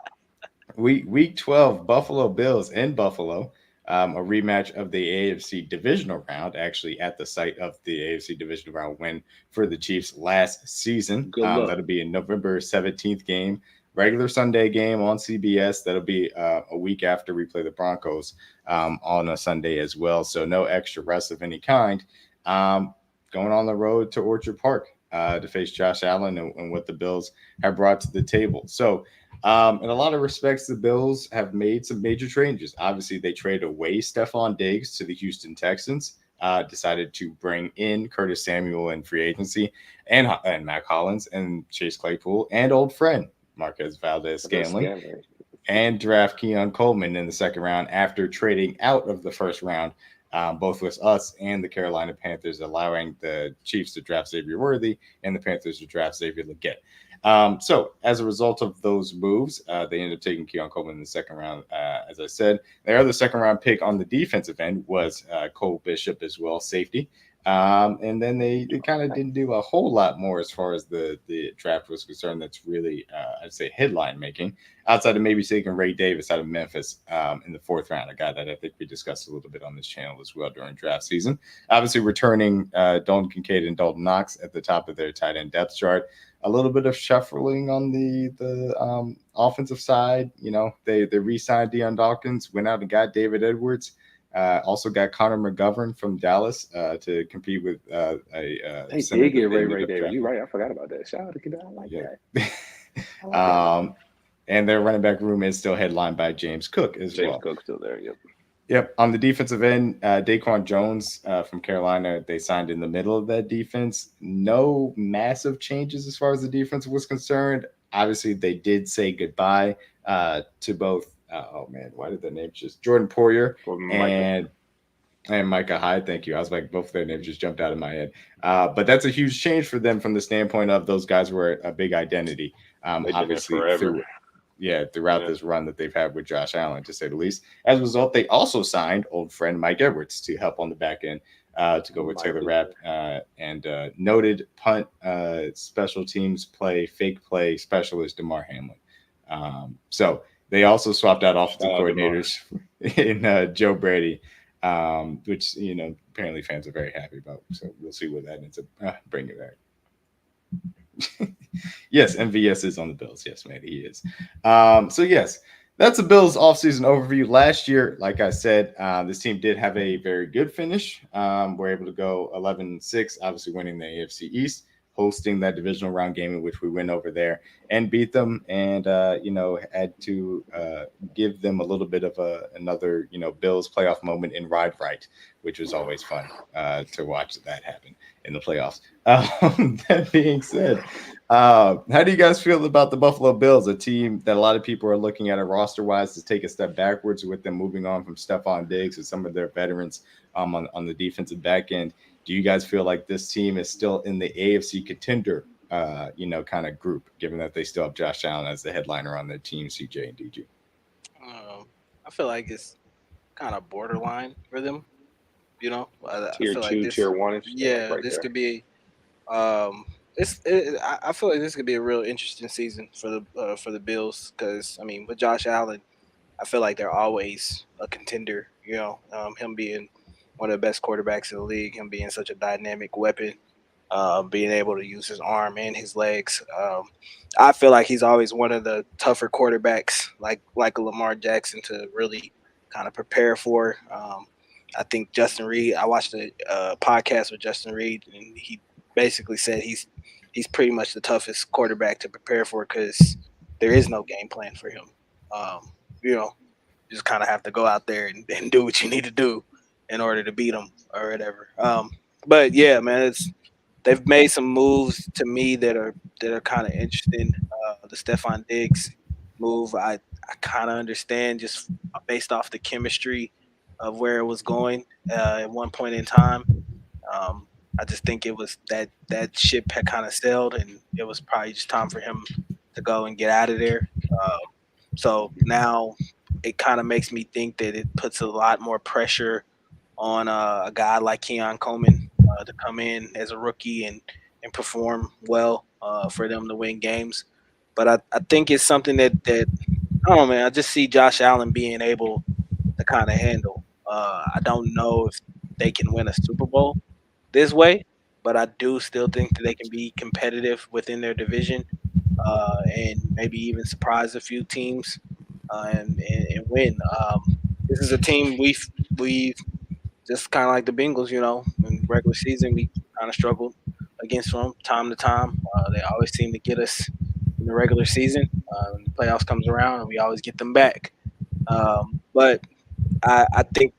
one. Week 12, Buffalo Bills in Buffalo. A rematch of the AFC divisional round, actually at the site of the AFC divisional round win for the Chiefs last season. That'll be a November 17th game, regular Sunday game on CBS. That'll be a week after we play the Broncos on a Sunday as well. So no extra rest of any kind. Going on the road to Orchard Park to face Josh Allen and what the Bills have brought to the table. So in a lot of respects, the Bills have made some major changes. Obviously, they traded away Stephon Diggs to the Houston Texans, decided to bring in Curtis Samuel in free agency, and Mac Hollins and Chase Claypool, and old friend Marquez Valdez-Scantling, and draft Keon Coleman in the second round after trading out of the first round, both with us and the Carolina Panthers, allowing the Chiefs to draft Xavier Worthy and the Panthers to draft Xavier Legette. So as a result of those moves, they ended up taking Keon Coleman in the second round. As I said, their other second round pick on the defensive end was Cole Bishop as well, safety. And then they kind of didn't do a whole lot more as far as the draft was concerned. That's really, I'd say, headline making, outside of maybe taking Ray Davis out of Memphis in the 4th round, a guy that I think we discussed a little bit on this channel as well during draft season. Obviously, returning Dalton Kincaid and Dalton Knox at the top of their tight end depth chart. A little bit of shuffling on the offensive side. You know, they re-signed Deion Dawkins, went out and got David Edwards. Also got Connor McGovern from Dallas to compete with a they did get Ray Davis. You're right. I forgot about that. Shout out to Kid. I like that. And their running back room is still headlined by James Cook as well. James Cook still there. Yep. Yep. On the defensive end, Daquan Jones from Carolina, they signed in the middle of that defense. No massive changes as far as the defense was concerned. Obviously, they did say goodbye to both. Oh man, why did the name just Jordan Poyer and Micah Hyde? Thank you. I was like, both of their names just jumped out of my head. But that's a huge change for them from the standpoint of those guys were a big identity. Obviously, throughout this run that they've had with Josh Allen, to say the least. As a result, they also signed old friend Mike Edwards to help on the back end to go with Taylor Rapp and noted punt special teams fake play specialist DeMar Hamlin. So they also swapped out offensive coordinators in Joe Brady, which, you know, apparently fans are very happy about. So we'll see what that ends up bringing back. Yes, MVS is on the Bills. Yes, man, he is. So, yes, that's the Bills offseason overview. Last year, like I said, this team did have a very good finish. We're able to go 11-6, obviously winning the AFC East, hosting that divisional round game in which we went over there and beat them, and had to give them a little bit of another Bills playoff moment in Ride Right, which was always fun to watch that happen in the playoffs. That being said, how do you guys feel about the Buffalo Bills, a team that a lot of people are looking at roster wise to take a step backwards with them moving on from Stephon Diggs and some of their veterans on the defensive back end? Do you guys feel like this team is still in the AFC contender, kind of group, given that they still have Josh Allen as the headliner on their team, CJ and DG? I feel like it's kind of borderline for them. You know, tier 2, tier 1. Yeah, right this there. Could be. I feel like this could be a real interesting season for the Bills because, I mean, with Josh Allen, I feel like they're always a contender. You know, him being one of the best quarterbacks in the league, him being such a dynamic weapon, being able to use his arm and his legs. I feel like he's always one of the tougher quarterbacks, like a Lamar Jackson, to really kind of prepare for. I think Justin Reed. I watched a podcast with Justin Reed, and he basically said he's pretty much the toughest quarterback to prepare for because there is no game plan for him. You just kind of have to go out there and do what you need to do in order to beat them or whatever. But yeah, man, they've made some moves to me that are kind of interesting. The Stephon Diggs move, I kind of understand just based off the chemistry of where it was going at one point in time. I just think it was that ship had kind of sailed, and it was probably just time for him to go and get out of there. So now it kind of makes me think that it puts a lot more pressure on a guy like Keon Coleman to come in as a rookie and perform well for them to win games. But I think it's something that I don't know, man. I just see Josh Allen being able to kind of handle. I don't know if they can win a Super Bowl this way, but I do still think that they can be competitive within their division and maybe even surprise a few teams and win. This is a team we've just kind of like the Bengals, in regular season we kind of struggled against them time to time. They always seem to get us in the regular season. When the playoffs comes around, and we always get them back. But I think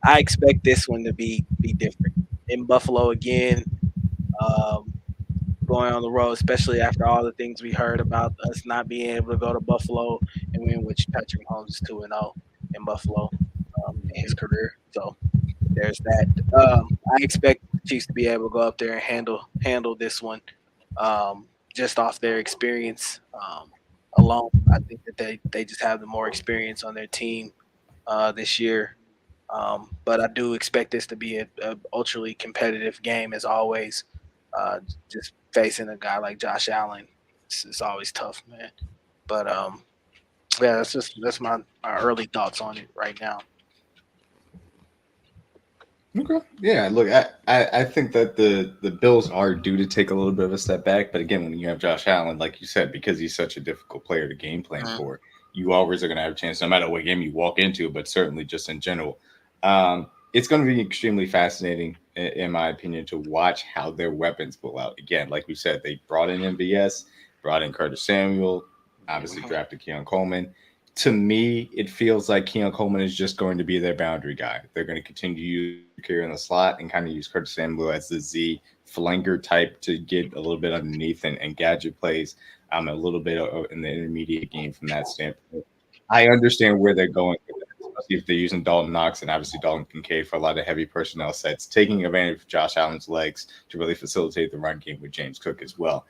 I expect this one to be different in Buffalo again. Going on the road, especially after all the things we heard about us not being able to go to Buffalo and win, which Patrick Mahomes is 2-0 in Buffalo in his career. So there's that. I expect the Chiefs to be able to go up there and handle this one just off their experience alone. I think that they just have the more experience on their team this year. But I do expect this to be a ultra competitive game as always. Just facing a guy like Josh Allen, it's always tough, man. But yeah, that's my early thoughts on it right now. Okay. Yeah, look, I think that the Bills are due to take a little bit of a step back. But again, when you have Josh Allen, like you said, because he's such a difficult player to game plan for, you always are going to have a chance, no matter what game you walk into, but certainly just in general. It's going to be extremely fascinating, in my opinion, to watch how their weapons pull out. Again, like we said, they brought in MVS, brought in Curtis Samuel, obviously drafted Keon Coleman. To me, it feels like Keon Coleman is just going to be their boundary guy. They're going to continue to use here in the slot and kind of use Curtis Samuel as the Z flanker type to get a little bit underneath and gadget plays a little bit in the intermediate game from that standpoint. I understand where they're going with it, especially if they're using Dalton Knox and obviously Dalton Kincaid for a lot of heavy personnel sets, taking advantage of Josh Allen's legs to really facilitate the run game with James Cook as well.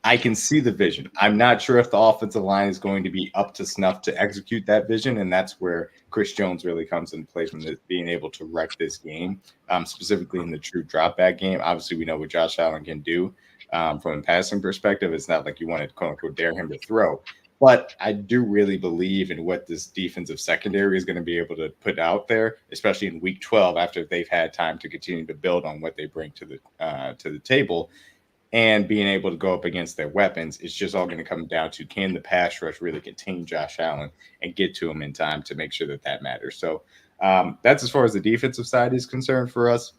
I can see the vision. I'm not sure if the offensive line is going to be up to snuff to execute that vision, and that's where Chris Jones really comes into play from being able to wreck this game, specifically in the true drop back game. Obviously, we know what Josh Allen can do from a passing perspective. It's not like you want to quote unquote dare him to throw, but I do really believe in what this defensive secondary is going to be able to put out there, especially in Week 12 after they've had time to continue to build on what they bring to the table. And being able to go up against their weapons, it's just all going to come down to, can the pass rush really contain Josh Allen and get to him in time to make sure that matters. So that's as far as the defensive side is concerned for us.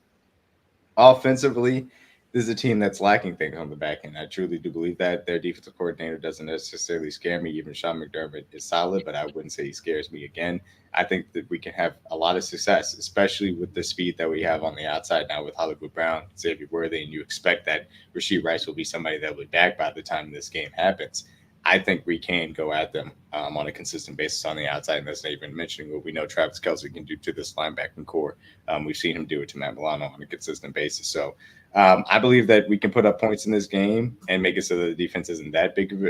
Offensively, this is a team that's lacking things on the back end. I truly do believe that their defensive coordinator doesn't necessarily scare me. Even Sean McDermott is solid, but I wouldn't say he scares me again. I think that we can have a lot of success, especially with the speed that we have on the outside now with Hollywood Brown, Xavier Worthy, and you expect that Rashee Rice will be somebody that will be back by the time this game happens. I think we can go at them on a consistent basis on the outside, and that's not even mentioning what we know Travis Kelce can do to this linebacking core. We've seen him do it to Matt Milano on a consistent basis. So I believe that we can put up points in this game and make it so that the defense isn't that big of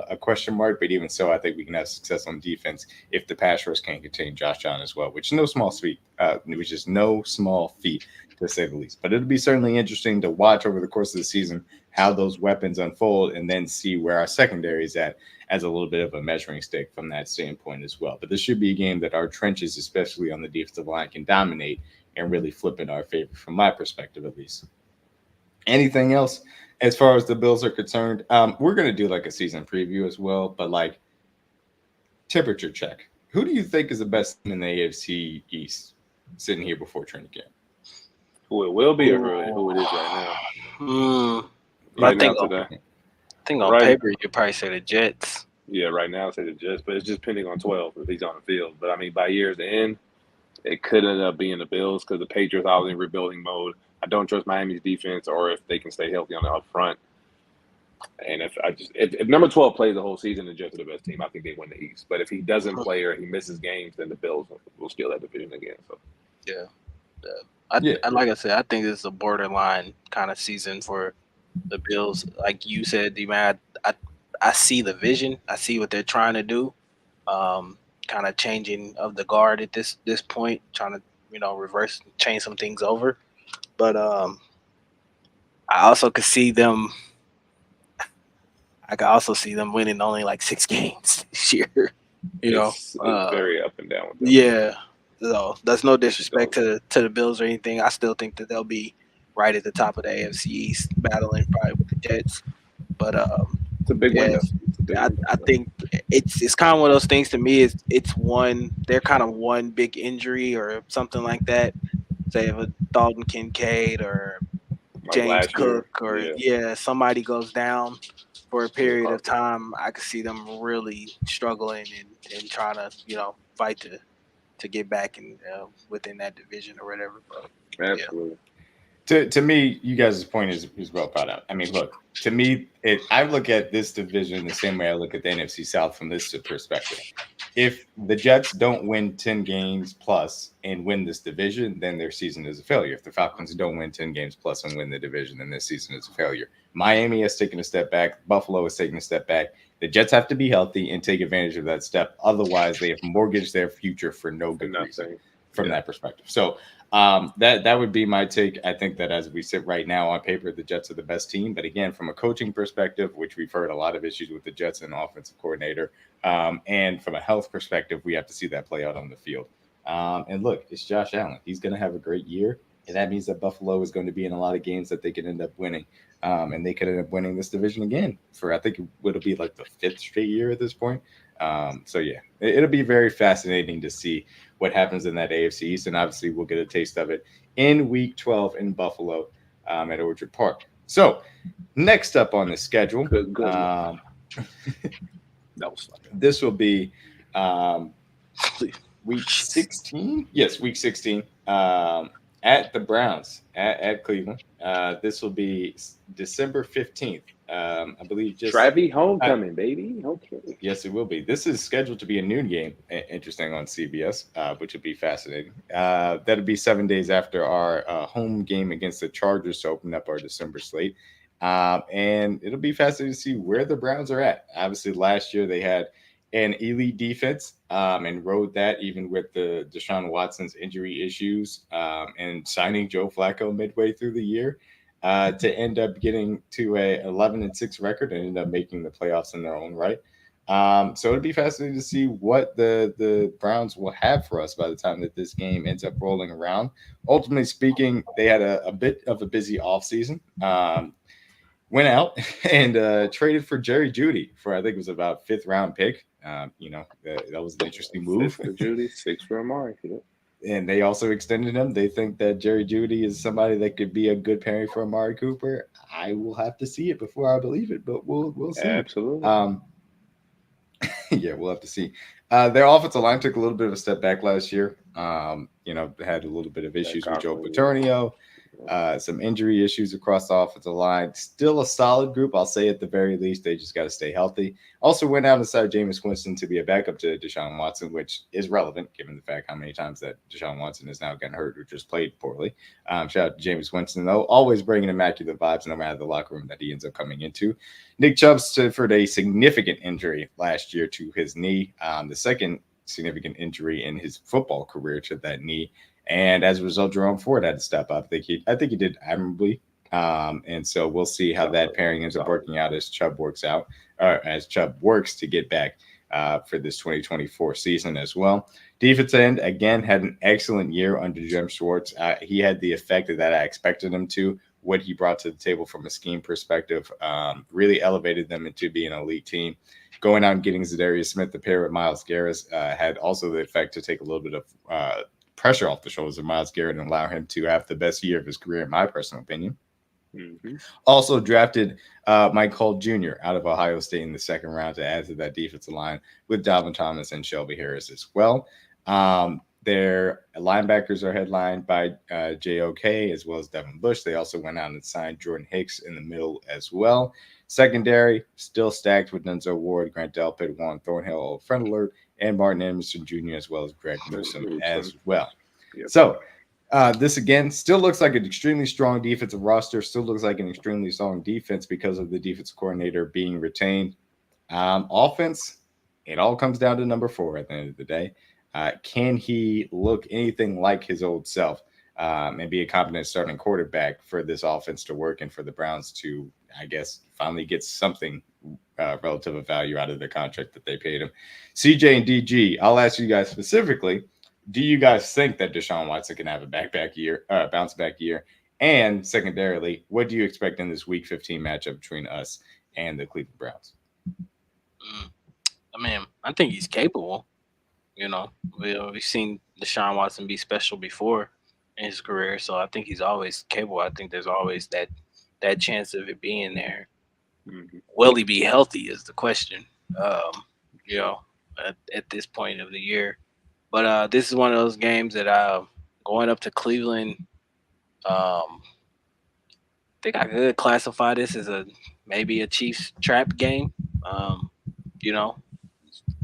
a question mark. But even so, I think we can have success on defense if the pass rush can contain Josh Allen as well, which is no small feat, to say the least. But it'll be certainly interesting to watch over the course of the season how those weapons unfold and then see where our secondary is at as a little bit of a measuring stick from that standpoint as well. But this should be a game that our trenches, especially on the defensive line, can dominate and really flip in our favor from my perspective, at least. Anything else as far as the Bills are concerned? We're going to do like a season preview as well, but like temperature check. Who do you think is the best team in the AFC East sitting here before training camp? Who it will be or who it is right now? I think on paper you'd probably say the Jets. Yeah, right now I say the Jets, but it's just pending on 12 if he's on the field. But I mean, by year's end, it could end up being the Bills because the Patriots are in rebuilding mode. I don't trust Miami's defense or if they can stay healthy on the up front. And if number 12 plays the whole season, the Jets are the best team. I think they win the East. But if he doesn't play or he misses games, then the Bills will steal that division again. So like I said, I think this is a borderline kind of season for the Bills. Like you said, D-Man, I see the vision. I see what they're trying to do. Kind of changing of the guard at this point, trying to reverse, change some things over. But I also could see them. I could also see them winning only like 6 games this year. It's very up and down with them. Yeah. So that's no disrespect to the Bills or anything. I still think that they'll be right at the top of the AFC East, battling probably with the Jets. But it's a big win. I think it's kind of one of those things to me. They're kind of one big injury or something like that. Say if a Dalton Kincaid or James Cook or somebody goes down for a period of time, I could see them really struggling and trying to fight to get back in within that division or whatever. But, absolutely. To me, you guys' point is well brought out. I mean, look, to me, I look at this division the same way I look at the NFC South from this perspective. If the Jets don't win 10 games plus and win this division, then their season is a failure. If the Falcons don't win 10 games plus and win the division, then this season is a failure. Miami has taken a step back. Buffalo has taken a step back. The Jets have to be healthy and take advantage of that step. Otherwise, they have mortgaged their future for no good reason. from that perspective. So that would be my take. I think that as we sit right now on paper, the Jets are the best team. But again, from a coaching perspective, which we've heard a lot of issues with the Jets and offensive coordinator, and from a health perspective, we have to see that play out on the field. And look, it's Josh Allen. He's going to have a great year. And that means that Buffalo is going to be in a lot of games that they could end up winning. And they could end up winning this division again for, I think it'll be like the 5th straight year at this point. So yeah, it'll be very fascinating to see what happens in that AFC East, and obviously we'll get a taste of it in Week 12 in Buffalo at Orchard Park. So next up on the schedule, good. That was fun. This will be Week 16. Yes, Week 16 at the Browns at Cleveland. This will be December 15th. I believe just Travie homecoming, baby. Okay. Yes, it will be. This is scheduled to be a noon game. Interesting on CBS, which would be fascinating. That'll be 7 days after our home game against the Chargers to open up our December slate. And it'll be fascinating to see where the Browns are at. Obviously, last year they had an elite defense and rode that even with the Deshaun Watson's injury issues and signing Joe Flacco midway through the year. To end up getting to a 11-6 record and end up making the playoffs in their own right. So it'll be fascinating to see what the Browns will have for us by the time that this game ends up rolling around. Ultimately speaking, they had a bit of a busy offseason. Went out and traded for Jerry Jeudy for, I think it was about 5th round pick. That was an interesting move. 5 for Jeudy, 6 for Amari. Yeah. And they also extended him. They think that Jerry Jeudy is somebody that could be a good pairing for Amari Cooper. I will have to see it before I believe it, but we'll see. Absolutely. Yeah, we'll have to see. Their offensive line took a little bit of a step back last year. Had a little bit of issues with Joe Paterno. Some injury issues across the offensive line. Still a solid group, I'll say at the very least. They just got to stay healthy. Also went out and signed Jameis Winston to be a backup to Deshaun Watson, which is relevant given the fact how many times that Deshaun Watson has now gotten hurt or just played poorly. Shout out to Jameis Winston, though, always bringing immaculate vibes no matter the locker room that he ends up coming into. Nick Chubb suffered a significant injury last year to his knee, the second significant injury in his football career to that knee. And as a result, Jerome Ford had to step up. I think he did admirably. And so we'll see how that pairing ends up working out as Chubb works to get back for this 2024 season as well. Defense end, again, had an excellent year under Jim Schwartz. He had the effect that I expected him to. What he brought to the table from a scheme perspective really elevated them into being an elite team. Going out and getting Zadarius Smith to pair with Myles Garrett had also the effect to take a little bit of pressure off the shoulders of Myles Garrett and allow him to have the best year of his career, in my personal opinion. Mm-hmm. Also drafted Mike Holt Jr. out of Ohio State in the 2nd round to add to that defensive line with Dalvin Thomas and Shelby Harris as well. Their linebackers are headlined by JOK as well as Devin Bush. They also went out and signed Jordan Hicks in the middle as well. Secondary, still stacked with Denzel Ward, Grant Delpit, Juan Thornhill, Old Friend Alert, and Martin Emerson Jr. as well as Greg Newsome as well. Yep. So this, again, still looks like an extremely strong defensive roster, still looks like an extremely strong defense because of the defensive coordinator being retained. Offense, it all comes down to number 4 at the end of the day. Can he look anything like his old self and be a competent starting quarterback for this offense to work and for the Browns to, I guess, finally get something relative of value out of the contract that they paid him? CJ and DG, I'll ask you guys specifically, do you guys think that Deshaun Watson can have a bounce back year? And secondarily, what do you expect in this Week 15 matchup between us and the Cleveland Browns? I think he's capable. We've seen Deshaun Watson be special before in his career, so I think he's always capable. I think there's always that chance of it being there. Mm-hmm. Will he be healthy is the question, at this point of the year. But this is one of those games that going up to Cleveland, I think I could classify this as maybe a Chiefs trap game.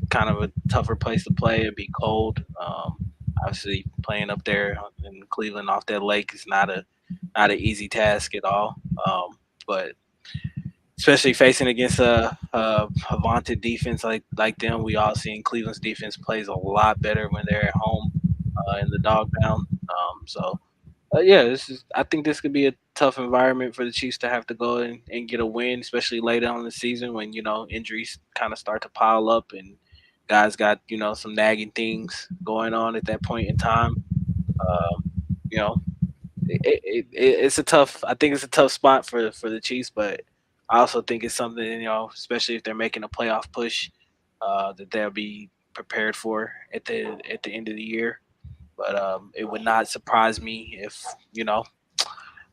Kind of a tougher place to play. It'd be cold. Obviously, playing up there in Cleveland off that lake is not an easy task at all. But especially facing against a vaunted defense like them, we all seen Cleveland's defense plays a lot better when they're at home. in the dog pound. Yeah, I think this could be a tough environment for the Chiefs to have to go and get a win, especially later on in the season when injuries kind of start to pile up and guys got some nagging things going on at that point in time. Um, you know, it's a tough. I think it's a tough spot for the Chiefs, but I also think it's something especially if they're making a playoff push, that they'll be prepared for at the end of the year. But it would not surprise me if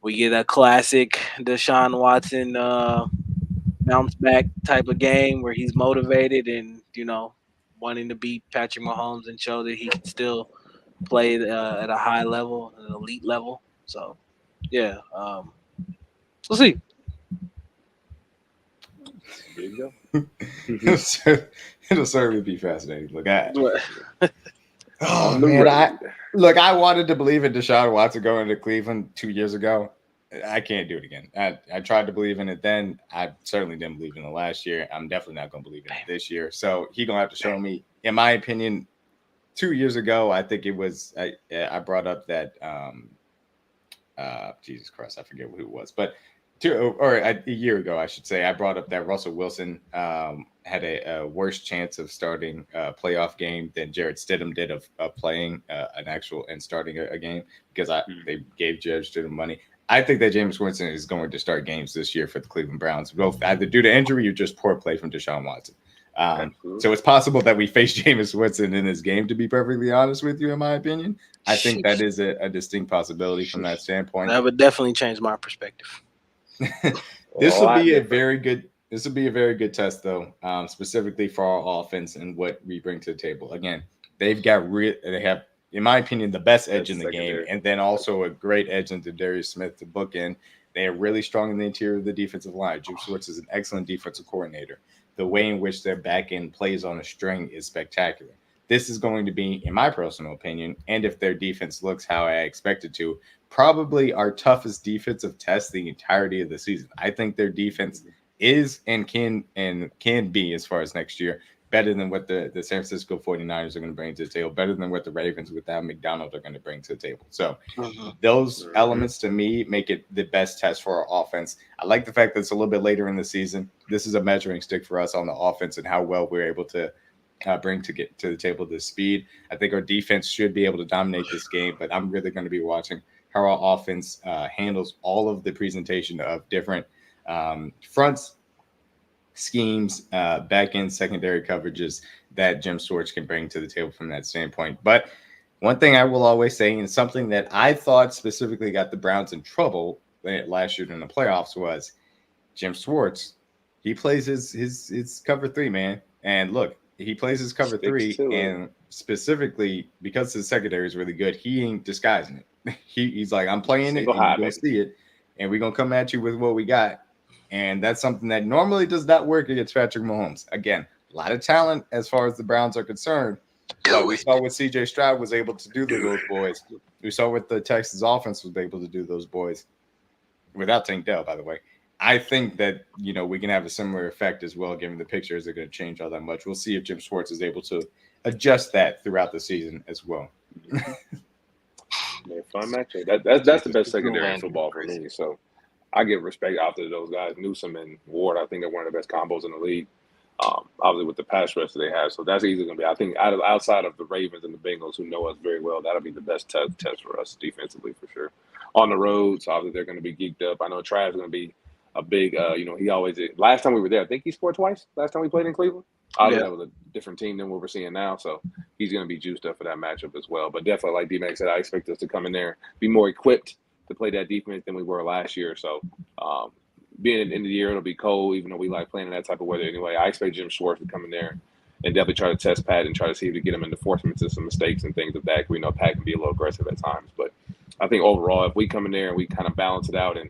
we get a classic Deshaun Watson bounce back type of game where he's motivated and wanting to beat Patrick Mahomes and show that he can still play at a high level, an elite level. So yeah, we'll see. There you go. It'll certainly be fascinating to look at. Oh man, I wanted to believe in Deshaun Watson going to Cleveland 2 years ago. I can't do it again. I tried to believe in it then. I certainly didn't believe in it last year. I'm definitely not going to believe in it this year. So he's going to have to show me. In my opinion, 2 years ago, I think it was I brought up that Jesus Christ, I forget who it was, but a year ago, I should say, I brought up that Russell Wilson had a worse chance of starting a playoff game than Jarrett Stidham did of playing an actual and starting a game because they gave Jarrett Stidham money. I think that Jameis Winston is going to start games this year for the Cleveland Browns, both either due to injury or just poor play from Deshaun Watson. So it's possible that we face Jameis Winston in this game, to be perfectly honest with you, in my opinion. I think that is a distinct possibility from that standpoint. That would definitely change my perspective. This will be a very good test, though, specifically for our offense and what we bring to the table. Again, they have, in my opinion, the best edge in the game, and then also a great edge into Darius Smith to book in. They are really strong in the interior of the defensive line. Jim Schwartz is an excellent defensive coordinator. The way in which their back end plays on a string is spectacular. This is going to be, in my personal opinion, and if their defense looks how I expect it to, probably our toughest defensive test the entirety of the season. I think their defense is and can be, as far as next year, better than what the San Francisco 49ers are going to bring to the table, better than what the Ravens without McDonald are going to bring to the table. So those elements to me make it the best test for our offense. I like the fact that it's a little bit later in the season. This is a measuring stick for us on the offense and how well we're able to bring to get to the table this speed. I think our defense should be able to dominate this game, but I'm really going to be watching how our offense handles all of the presentation of different fronts, schemes, back end secondary coverages that Jim Schwartz can bring to the table from that standpoint. But one thing I will always say, and something that I thought specifically got the Browns in trouble last year in the playoffs, was Jim Schwartz. He plays his cover three, man. And look, he plays his cover three, and specifically because his secondary is really good, he ain't disguising it. He's like, I'm playing it, and you're going to see it, and we're going to come at you with what we got. And that's something that normally does not work against Patrick Mahomes. Again, a lot of talent as far as the Browns are concerned. But we saw what C.J. Stroud was able to do to those boys. We saw what the Texans offense was able to do to those boys without Tank Dell, by the way. I think that, we can have a similar effect as well, given the pictures are going to change all that much. We'll see if Jim Schwartz is able to adjust that throughout the season as well. Fun matchup. That's the best secondary in football for me. So I give respect out to those guys, Newsome and Ward. I think they're one of the best combos in the league. Obviously with the pass rush that they have. So that's easily going to be, I think, outside of the Ravens and the Bengals, who know us very well, that'll be the best test for us defensively for sure. On the road, so obviously they're going to be geeked up. I know Trav is going to be a big, he always did. Last time we were there, I think he scored twice. Last time we played in Cleveland. That was a different team than what we're seeing now. So he's going to be juiced up for that matchup as well. But definitely, like D-Mac said, I expect us to come in there, be more equipped to play that defense than we were last year. So being at the end of the year, it'll be cold, even though we like playing in that type of weather anyway. I expect Jim Schwartz to come in there and definitely try to test Pat and try to see if we get him into enforcement to some mistakes and things of that. We know Pat can be a little aggressive at times. But I think overall, if we come in there and we kind of balance it out and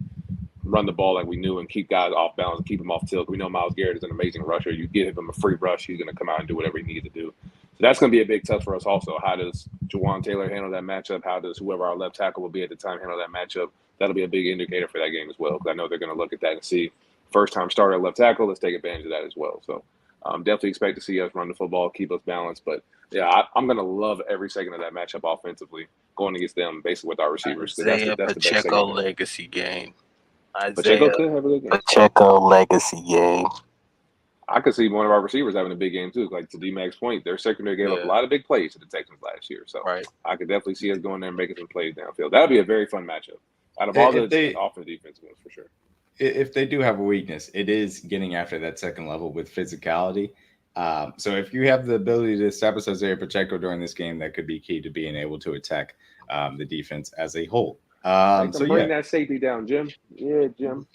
run the ball like we knew and keep guys off balance and keep them off tilt. We know Myles Garrett is an amazing rusher. You give him a free rush, he's going to come out and do whatever he needs to do. So that's going to be a big test for us also. How does Jawan Taylor handle that matchup? How does whoever our left tackle will be at the time handle that matchup? That'll be a big indicator for that game as well, because I know they're going to look at that and see first-time starter left tackle. Let's take advantage of that as well. So Definitely expect to see us run the football, keep us balanced. But yeah, I'm gonna love every second of that matchup offensively, going against them, basically with our receivers. Because that's the best Pacheco segment. legacy game. Pacheco could have a good game. Pacheco legacy game. I could see one of our receivers having a big game too. Like to D-Mac's point, their secondary gave up a lot of big plays to the Texans last year. So I could definitely see us going there and making some plays downfield. That would be a very fun matchup. Out of all the offense defense ones, for sure. If they do have a weakness, it is getting after that second level with physicality. So if you have the ability to establish Isaiah Pacheco during this game, that could be key to being able to attack the defense as a whole. Bring that safety down, Jim. Yeah, Jim.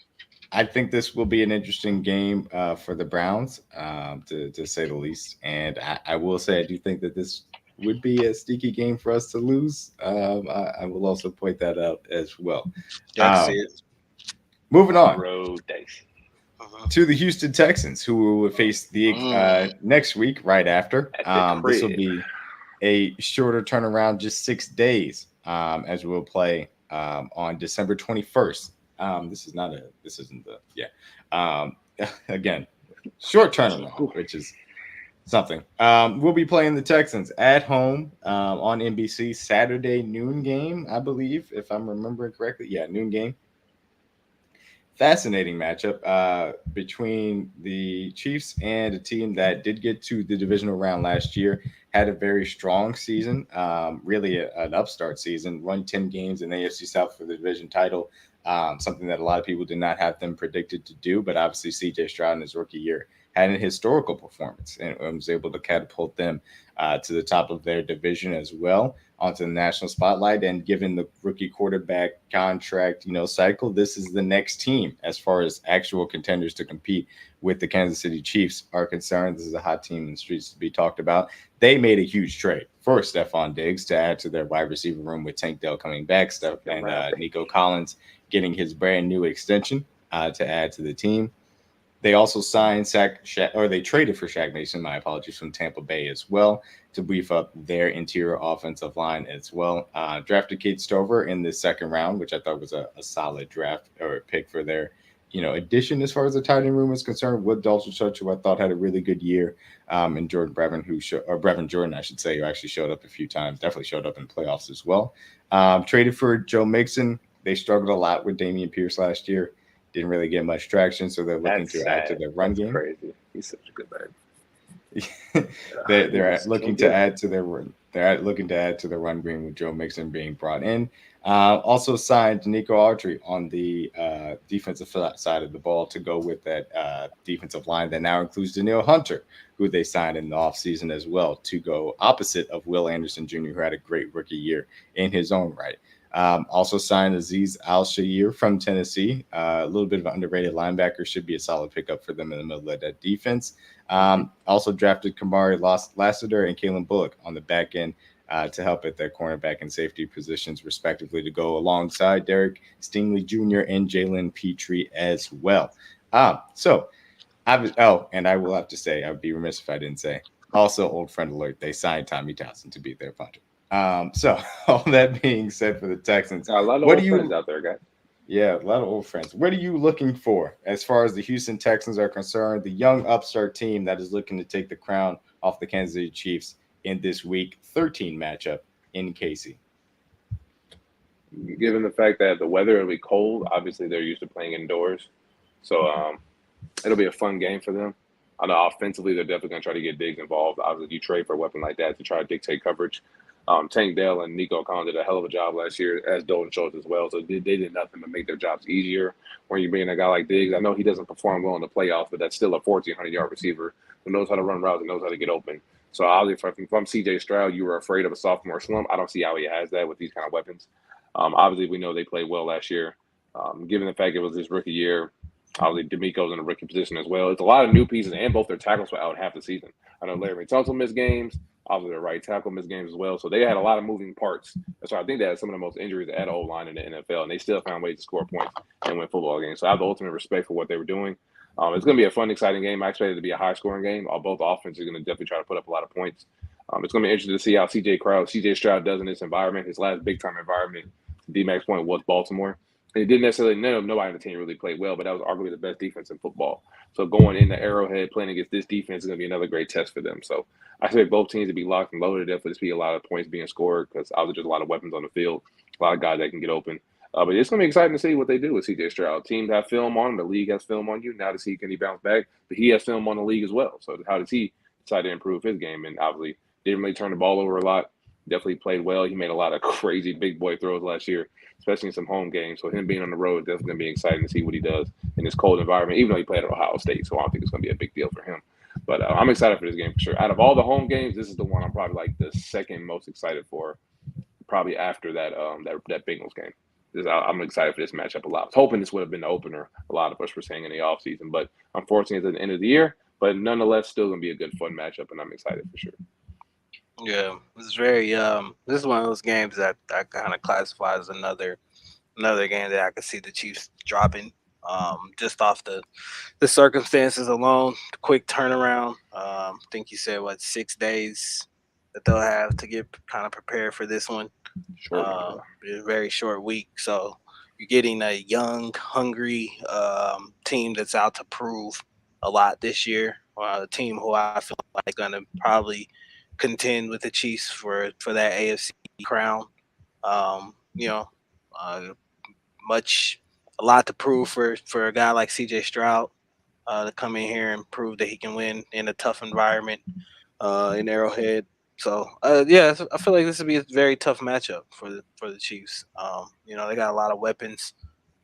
I think this will be an interesting game for the Browns, to say the least. And I will say I do think that this would be a sneaky game for us to lose. I will also point that out as well. Moving on to the Houston Texans, who will face the next week right after. This will be a shorter turnaround, just 6 days, as we'll play on December 21st. Again, short turnaround, which is something. We'll be playing the Texans at home on NBC Saturday noon game, I believe, if I'm remembering correctly. Yeah, noon game. Fascinating matchup between the Chiefs and a team that did get to the divisional round last year, had a very strong season, really an upstart season, won 10 games in the AFC South for the division title, something that a lot of people did not have them predicted to do. But obviously CJ Stroud in his rookie year had an historical performance and was able to catapult them to the top of their division as well, onto the national spotlight. And given the rookie quarterback contract, cycle, this is the next team as far as actual contenders to compete with the Kansas City Chiefs are concerned. This is a hot team in the streets to be talked about. They made a huge trade for Stephon Diggs to add to their wide receiver room with Tank Dell coming back, and Nico Collins getting his brand new extension to add to the team. They also signed they traded for Shaq Mason, my apologies, from Tampa Bay as well to beef up their interior offensive line as well. Drafted Kate Stover in the second round, which I thought was a solid draft or pick for their, addition as far as the tight end room is concerned. With Dalton Schultz, who I thought had a really good year, and Jordan Brevin, Brevin Jordan, I should say, who actually showed up a few times, definitely showed up in playoffs as well. Traded for Joe Mixon. They struggled a lot with Dameon Pierce last year. Didn't really get much traction, so they're looking to add to their run game. Crazy. He's such a good man. they're looking to add to their run. They're looking to add to the run game with Joe Mixon being brought in. Also signed Nico Autry on the defensive side of the ball to go with that defensive line that now includes Danielle Hunter, who they signed in the offseason as well, to go opposite of Will Anderson Jr., who had a great rookie year in his own right. Also signed Azeez Al-Shaair from Tennessee. A little bit of an underrated linebacker, should be a solid pickup for them in the middle of that defense. Also drafted Kamari Lassiter and Kalen Bullock on the back end to help at their cornerback and safety positions, respectively, to go alongside Derek Stingley Jr. and Jalen Petrie as well. And I will have to say, I would be remiss if I didn't say, also old friend alert, they signed Tommy Townsend to be their punter. So all that being said, for the Texans, a lot of old friends out there, guys. Yeah, a lot of old friends. What are you looking for as far as the Houston Texans are concerned? The young upstart team that is looking to take the crown off the Kansas City Chiefs in this Week 13 matchup in KC. Given the fact that the weather will be cold, obviously they're used to playing indoors, so it'll be a fun game for them. I know offensively they're definitely going to try to get Diggs involved. Obviously, you trade for a weapon like that to try to dictate coverage. Tank Dell and Nico Collins did a hell of a job last year, as Dalton Schultz as well. So they did nothing but make their jobs easier when you bring a guy like Diggs. I know he doesn't perform well in the playoffs, but that's still a 1,400-yard receiver who knows how to run routes and knows how to get open. So obviously, if I'm CJ Stroud, you were afraid of a sophomore slump. I don't see how he has that with these kind of weapons. Obviously, we know they played well last year. Given the fact it was his rookie year, obviously D'Amico's in a rookie position as well. It's a lot of new pieces, and both their tackles were out half the season. I know Larry Tunsil missed games. Obviously, their right tackle missed games as well. So they had a lot of moving parts. So I think they had some of the most injuries at O-line in the NFL, and they still found ways to score points and win football games. So I have the ultimate respect for what they were doing. It's going to be a fun, exciting game. I expect it to be a high-scoring game. Both offenses are going to definitely try to put up a lot of points. It's going to be interesting to see how CJ Stroud does in this environment. His last big-time environment, D-Mac's point, was Baltimore. it didn't necessarily nobody on the team really played well, but that was arguably the best defense in football. So going into Arrowhead playing against this defense is going to be another great test for them. So I expect both teams to be locked and loaded. Definitely just be a lot of points being scored because obviously there's a lot of weapons on the field, a lot of guys that can get open. But it's going to be exciting to see what they do with CJ Stroud. Teams have film on him. The league has film on you. Now to see can he bounce back, but he has film on the league as well. So how does he decide to improve his game? And obviously didn't really turn the ball over a lot. Definitely played well. He made a lot of crazy big boy throws last year, especially in some home games. So him being on the road is definitely going to be exciting to see what he does in this cold environment, even though he played at Ohio State. So I don't think it's going to be a big deal for him. But I'm excited for this game for sure. Out of all the home games, this is the one I'm probably like the second most excited for, probably after that that Bengals game. I'm excited for this matchup a lot. I was hoping this would have been the opener a lot of us were saying in the offseason, but unfortunately it's at the end of the year. But nonetheless, still going to be a good, fun matchup, and I'm excited for sure. Yeah, it's very this is one of those games that I kind of classify as another game that I could see the Chiefs dropping just off the circumstances alone. Quick turnaround. I think you said 6 days that they'll have to get kind of prepared for this one. It's a very short week, so you're getting a young, hungry team that's out to prove a lot this year. A team who I feel like going to probably contend with the Chiefs for that AFC crown. You know, a lot to prove for a guy like CJ Stroud to come in here and prove that he can win in a tough environment in Arrowhead. So yeah, I feel like this would be a very tough matchup for the Chiefs. They got a lot of weapons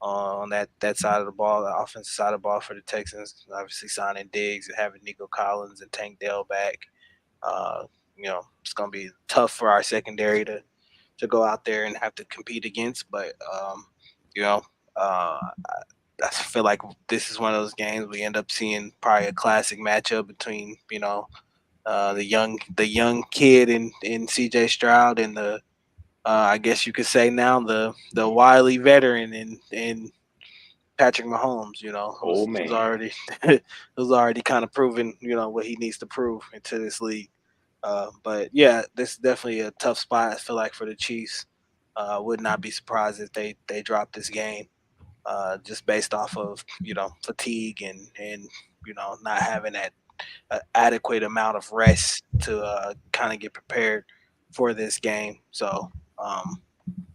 on that side of the ball, the offensive side of the ball for the Texans. Obviously signing Diggs and having Nico Collins and Tank Dell back. It's gonna be tough for our secondary to go out there and have to compete against. But I feel like this is one of those games we end up seeing probably a classic matchup between the young kid in CJ Stroud and the I guess you could say now the wily veteran in Patrick Mahomes. Who's already kind of proven what he needs to prove into this league. But yeah, this is definitely a tough spot. I feel like for the Chiefs, would not be surprised if they drop this game, just based off of fatigue and not having that adequate amount of rest to kind of get prepared for this game. So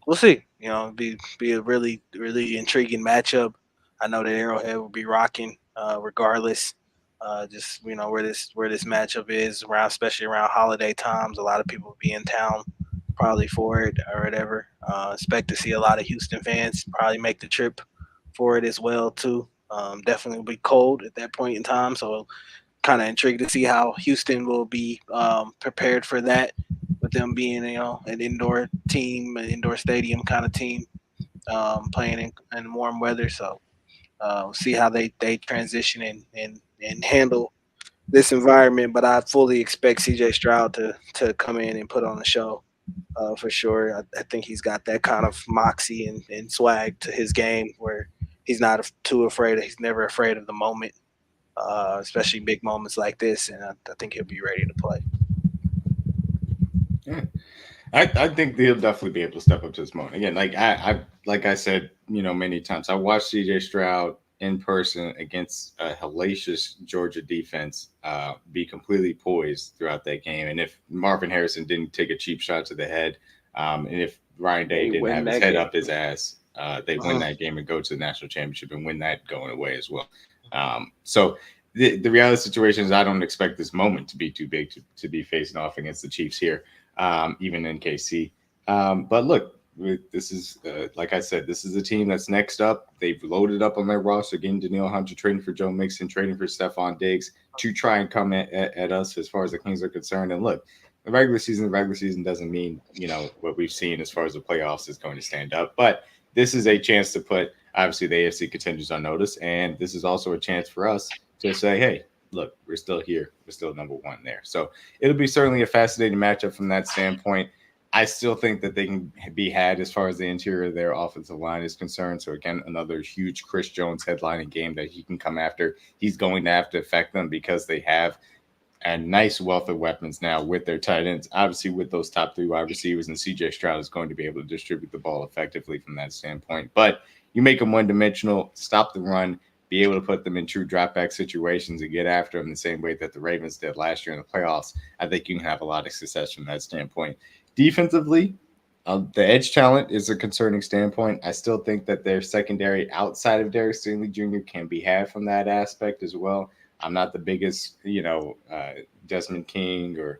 we'll see. Be a really intriguing matchup. I know that Arrowhead will be rocking regardless. Just where this matchup is around, especially around holiday times. A lot of people will be in town probably for it or whatever. Expect to see a lot of Houston fans probably make the trip for it as well too. Definitely will be cold at that point in time, so kind of intrigued to see how Houston will be prepared for that, with them being an indoor team, an indoor stadium kind of team, playing in warm weather. So we'll see how they transition and handle this environment. But I fully expect CJ Stroud to come in and put on a show for sure. I think he's got that kind of moxie and swag to his game where he's not too afraid. He's never afraid of the moment, especially big moments like this. And I think he'll be ready to play. Yeah. I think he'll definitely be able to step up to this moment. Again, like I said, many times, I watched CJ Stroud in person against a hellacious Georgia defense be completely poised throughout that game. And if Marvin Harrison didn't take a cheap shot to the head, and if Ryan Day didn't have his head up his ass, they win that game and go to the national championship and win that going away as well. So the reality situation is I don't expect this moment to be too big to be facing off against the Chiefs here. Even in KC. But look, this is, like I said, this is a team that's next up. They've loaded up on their roster, getting Danielle Hunter, trading for Joe Mixon, trading for Stephon Diggs to try and come at us as far as the Kings are concerned. And look, the regular season doesn't mean, what we've seen as far as the playoffs is going to stand up. But this is a chance to put, obviously, the AFC contenders on notice. And this is also a chance for us to say, hey, look, we're still here. We're still number one there. So it'll be certainly a fascinating matchup from that standpoint. I still think that they can be had as far as the interior of their offensive line is concerned. So again, another huge Chris Jones headlining game that he can come after. He's going to have to affect them because they have a nice wealth of weapons now with their tight ends. Obviously, with those top 3 wide receivers, and CJ Stroud is going to be able to distribute the ball effectively from that standpoint. But you make them one-dimensional, stop the run, be able to put them in true drop-back situations and get after them the same way that the Ravens did last year in the playoffs. I think you can have a lot of success from that standpoint. Defensively, the edge talent is a concerning standpoint. I still think that their secondary outside of Derek Stingley Jr. can be had from that aspect as well. I'm not the biggest, Desmond King or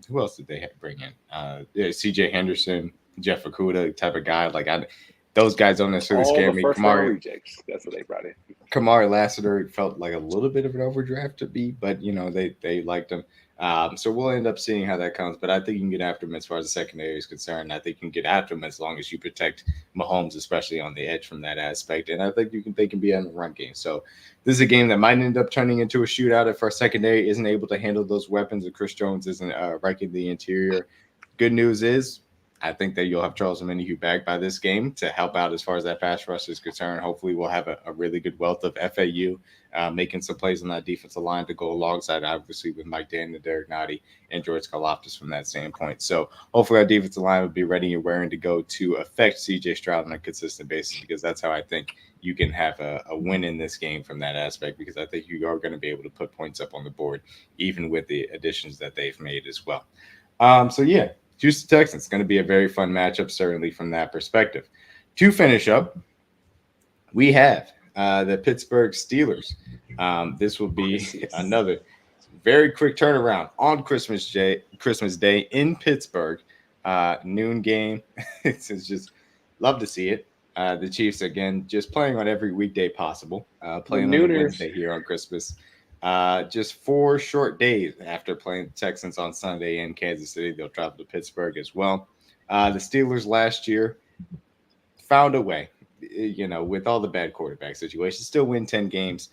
who else did they bring in? C.J. Henderson, Jeff Okudah type of guy. Those guys don't necessarily scare me. Kamari rejects. That's what they brought in. Kamari Lassiter felt like a little bit of an overdraft to be, but they liked him. So we'll end up seeing how that comes. But I think you can get after him as far as the secondary is concerned. I think you can get after him as long as you protect Mahomes, especially on the edge from that aspect. And I think they can be in the run game. So this is a game that might end up turning into a shootout if our secondary isn't able to handle those weapons and Chris Jones isn't wrecking the interior. Good news is, I think that you'll have Charles Omenihu back by this game to help out as far as that pass rush is concerned. Hopefully we'll have a really good wealth of FAU making some plays on that defensive line to go alongside, obviously, with Mike Danton, Derek Nottie, and George Karlaftis from that standpoint. So hopefully our defensive line will be ready and raring to go to affect C.J. Stroud on a consistent basis, because that's how I think you can have a win in this game from that aspect, because I think you are going to be able to put points up on the board, even with the additions that they've made as well. Houston Texans, going to be a very fun matchup, certainly from that perspective. To finish up, we have the Pittsburgh Steelers. This will be another very quick turnaround on Christmas Day in Pittsburgh. Noon game. It's just love to see it. The Chiefs, again, just playing on every weekday possible. Playing on Wednesday here on Christmas. Just 4 short days after playing the Texans on Sunday in Kansas City, they'll travel to Pittsburgh as well. The Steelers last year found a way, with all the bad quarterback situations, still win 10 games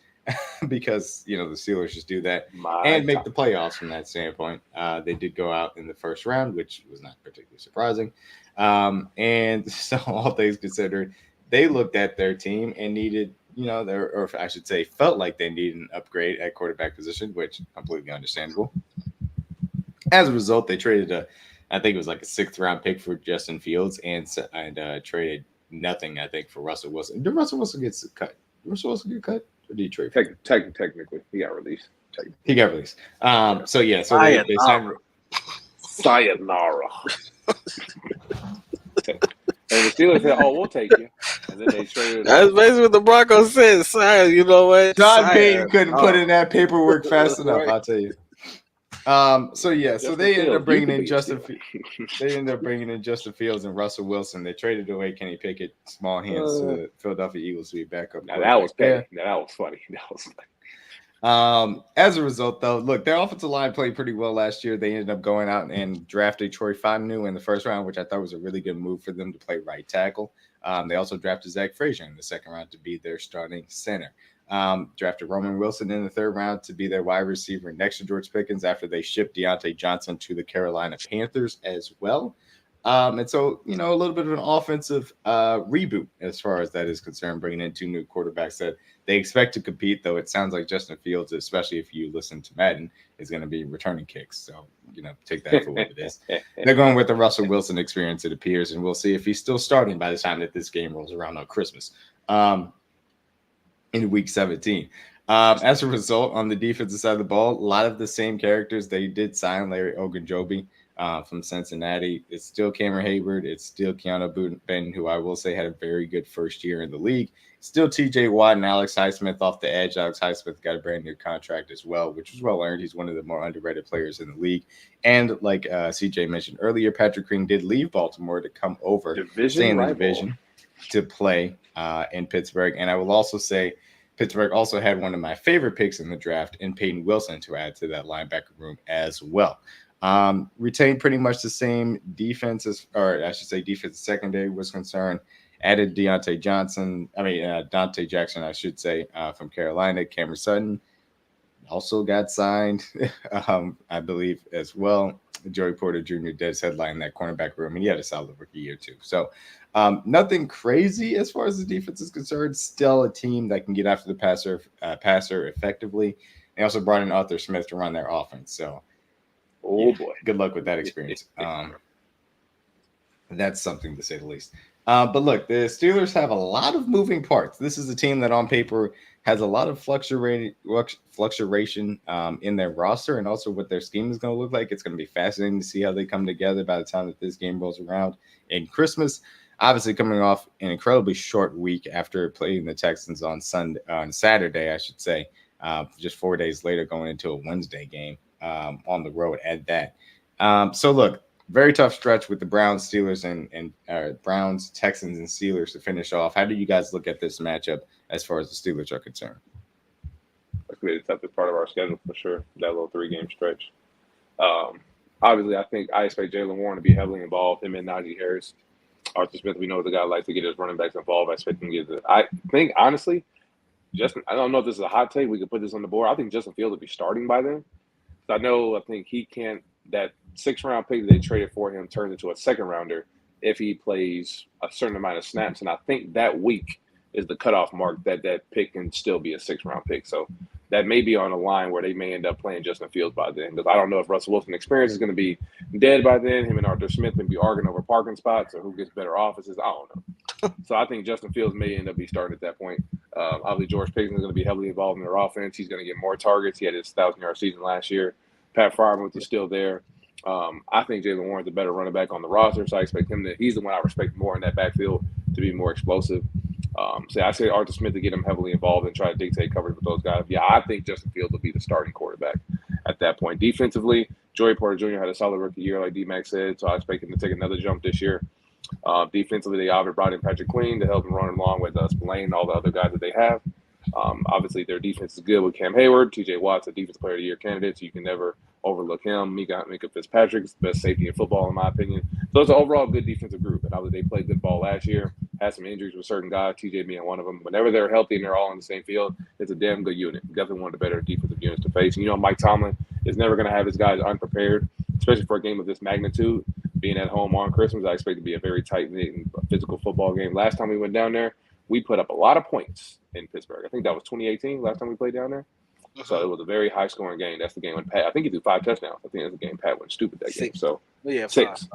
because, the Steelers just do that and make the playoffs from that standpoint. They did go out in the first round, which was not particularly surprising. And so all things considered, they looked at their team and needed, or I should say, felt like they needed an upgrade at quarterback position, which completely understandable. As a result, they traded I think it was like a 6th round pick for Justin Fields and traded nothing, I think, for Russell Wilson. Did Russell Wilson get cut? Did Russell Wilson get cut? Or did he trade? Technically, he got released. He got released. So they signed. Sayonara. And the Steelers said, "Oh, we'll take you." And then they traded. That's basically what the Broncos said. Sire, you know what? John Payton couldn't put in that paperwork fast enough. Right. I'll tell you. So they ended up bringing in Justin. They ended up bringing in Justin Fields and Russell Wilson. They traded away Kenny Pickett, small hands to the Philadelphia Eagles to be backup. Now that was petty. Now that was funny. As a result, though, look, their offensive line played pretty well last year. They ended up going out and drafted Troy Fautanu in the first round, which I thought was a really good move for them to play right tackle. They also drafted Zach Frazier in the second round to be their starting center. Drafted Roman Wilson in the third round to be their wide receiver next to George Pickens after they shipped Deontay Johnson to the Carolina Panthers as well. And so, a little bit of an offensive reboot as far as that is concerned, bringing in 2 new quarterbacks that they expect to compete, though it sounds like Justin Fields, especially if you listen to Madden, is going to be returning kicks. So, take that for what it is. They're going with the Russell Wilson experience, it appears, and we'll see if he's still starting by the time that this game rolls around on Christmas in Week 17. As a result, on the defensive side of the ball, a lot of the same characters. They did sign Larry Ogunjobi from Cincinnati. It's still Cameron Hayward. It's still Keanu Benton, who I will say had a very good first year in the league. Still TJ Watt and Alex Highsmith off the edge. Alex Highsmith got a brand new contract as well, which was well earned. He's one of the more underrated players in the league. And like CJ mentioned earlier, Patrick Queen did leave Baltimore to come over, stay in the division to play in Pittsburgh. And I will also say Pittsburgh also had one of my favorite picks in the draft in Peyton Wilson to add to that linebacker room as well. Retained pretty much the same defense defensive secondary was concerned. Added Dante Jackson, from Carolina. Cameron Sutton also got signed, I believe, as well. Joey Porter Jr. did headline that cornerback room, and he had a solid rookie year too. So nothing crazy as far as the defense is concerned. Still a team that can get after the passer effectively. They also brought in Arthur Smith to run their offense. So, boy, good luck with that experience. That's something to say the least. But look, the Steelers have a lot of moving parts. This is a team that on paper has a lot of fluctuation in their roster and also what their scheme is going to look like. It's going to be fascinating to see how they come together by the time that this game rolls around in Christmas. Obviously, coming off an incredibly short week after playing the Texans on Saturday, I should say, just 4 days later going into a Wednesday game on the road at that. So look, very tough stretch with the Browns, Steelers, and Browns, Texans, and Steelers to finish off. How do you guys look at this matchup as far as the Steelers are concerned? That's going to be the toughest part of our schedule for sure, that little 3-game stretch. Obviously, I expect Jaylen Warren to be heavily involved, him and Najee Harris. Arthur Smith, we know the guy likes to get his running backs involved. I expect him to get I think, honestly, Justin, I don't know if this is a hot take. We could put this on the board. I think Justin Fields will be starting by then. I think he can't – that 6th-round pick that they traded for him turns into a 2nd-rounder if he plays a certain amount of snaps. And I think that week is the cutoff mark that pick can still be a 6th-round pick. So that may be on a line where they may end up playing Justin Fields by then. Because I don't know if Russell Wilson's experience is going to be dead by then. Him and Arthur Smith may be arguing over parking spots or who gets better offices. I don't know. So I think Justin Fields may end up be starting at that point. Obviously, George Pickens is going to be heavily involved in their offense. He's going to get more targets. He had his 1,000-yard season last year. Pat Freiermuth is still there. I think Jaylen Warren's a better running back on the roster, so I expect him to – he's the one I respect more in that backfield to be more explosive. So I say Arthur Smith to get him heavily involved and try to dictate coverage with those guys. Yeah, I think Justin Fields will be the starting quarterback at that point. Defensively, Joey Porter Jr. had a solid rookie year, like D-Mac said, so I expect him to take another jump this year. Defensively, they obviously brought in Patrick Queen to help him run along with Spillane and all the other guys that they have. Obviously, their defense is good with Cam Hayward. TJ Watt's a Defensive Player of the Year candidate, so you can never overlook him. Mika Fitzpatrick's the best safety in football, in my opinion. So it's an overall good defensive group. And obviously, they played good ball last year, had some injuries with certain guys, TJ being one of them. Whenever they're healthy and they're all on the same field, it's a damn good unit. Definitely one of the better defensive units to face. And you know, Mike Tomlin is never going to have his guys unprepared, especially for a game of this magnitude. Being at home on Christmas, I expect it to be a very tight-knit and physical football game. Last time we went down there, we put up a lot of points in Pittsburgh. I think that was 2018, last time we played down there. So it was a very high-scoring game. That's the game when Pat – I think he threw 5 touchdowns. I think that's the game Pat went stupid that game. So, yeah, 6.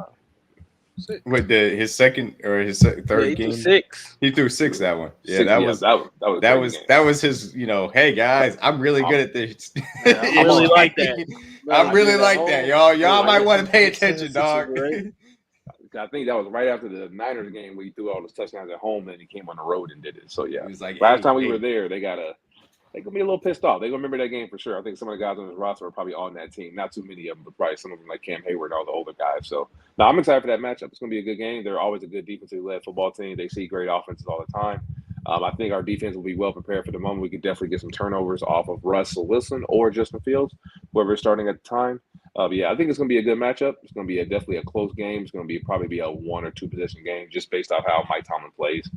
Wait, his second or his third game? 6. He threw 6 that one. Yeah, 6, that was his, hey guys, I'm really good at this. Yeah, I really like that. I really like that. Y'all might want to pay attention, dog. I think that was right after the Niners game where he threw all those touchdowns at home and he came on the road and did it. So yeah, last time we were there, they're gonna be a little pissed off. They're gonna remember that game for sure. I think some of the guys on his roster are probably on that team. Not too many of them, but probably some of them like Cam Hayward and all the older guys. So no, I'm excited for that matchup. It's gonna be a good game. They're always a good defensively led football team. They see great offenses all the time. I think our defense will be well prepared for the moment. We could definitely get some turnovers off of Russell Wilson or Justin Fields, whoever's starting at the time. Yeah, I think it's going to be a good matchup. It's going to be definitely a close game. It's going to probably be a 1 or 2 possession game just based off how Mike Tomlin plays.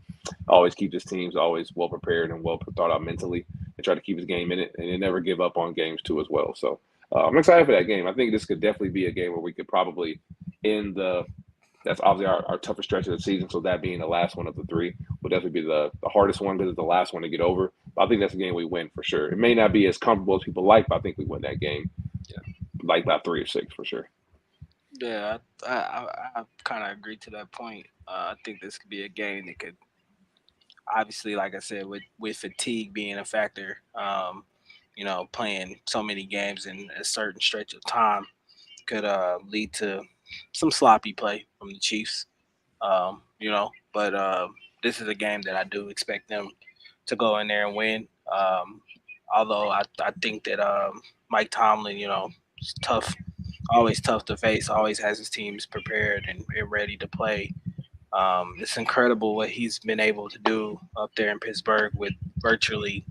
Always keep his teams always well prepared and well thought out mentally and try to keep his game in it and never give up on games too as well. So I'm excited for that game. I think this could definitely be a game where we could probably end that's obviously our toughest stretch of the season. So that being the last one of the 3 will definitely be the hardest one because it's the last one to get over. But I think that's a game we win for sure. It may not be as comfortable as people like, but I think we win that game. Yeah. Like about 3 or 6 for sure. Yeah, I kind of agree to that point. I think this could be a game that could, obviously, like I said, with fatigue being a factor, playing so many games in a certain stretch of time could lead to some sloppy play from the Chiefs. But this is a game that I do expect them to go in there and win. Although I think that Mike Tomlin, is tough, always tough to face, always has his teams prepared and ready to play. It's incredible what he's been able to do up there in Pittsburgh with virtually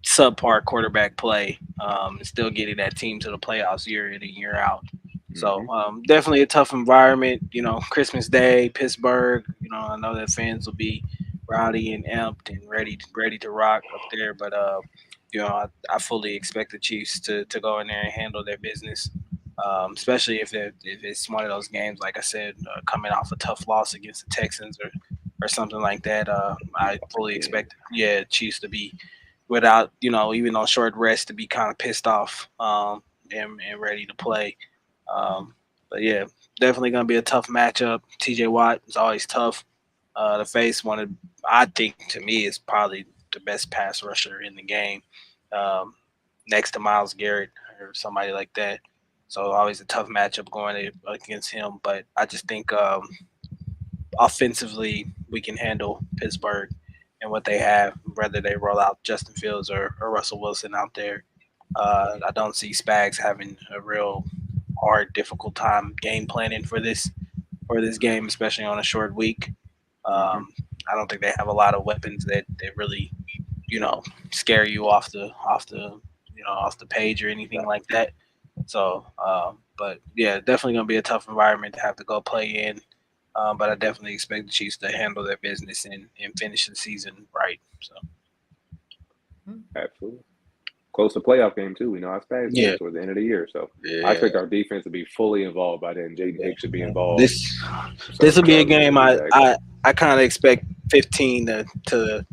subpar quarterback play, and still getting that team to the playoffs year in and year out. So definitely a tough environment. Christmas Day, Pittsburgh. I know that fans will be rowdy and amped and ready to rock up there. But I fully expect the Chiefs to go in there and handle their business, especially if it's one of those games, like I said, coming off a tough loss against the Texans or something like that. I fully expect, Chiefs to be without, even on short rest to be kind of pissed off and ready to play. But yeah, definitely going to be a tough matchup. TJ Watt is always tough to face. I think to me, is probably the best pass rusher in the game, next to Myles Garrett or somebody like that. So always a tough matchup going against him. But I just think offensively we can handle Pittsburgh and what they have, whether they roll out Justin Fields or Russell Wilson out there. I don't see Spags having a real hard, difficult time game planning for this game, especially on a short week. I don't think they have a lot of weapons that really, scare you off the page or anything like that. So, but yeah, definitely gonna be a tough environment to have to go play in. But I definitely expect the Chiefs to handle their business and finish the season right. So, absolutely. Close to playoff game too. We know how Spags is toward the end of the year, so I expect our defense to be fully involved by then. Jaden Hicks should be involved. This will be a game I kind of expect 15 to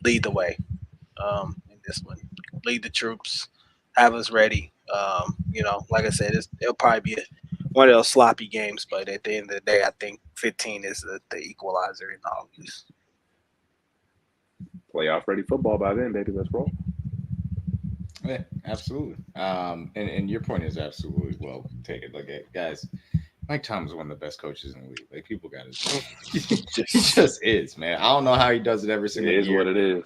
lead the way in this one. Lead the troops, have us ready. Like I said, it'll probably be one of those sloppy games, but at the end of the day, I think 15 is the equalizer in all of this. Playoff ready football by then, baby. Let's roll. Yeah, absolutely. And your point is absolutely well taken. Like, guys, Mike Tomlin's one of the best coaches in the league. Like, people got to he just is, man. I don't know how he does it every single year. It is what it is.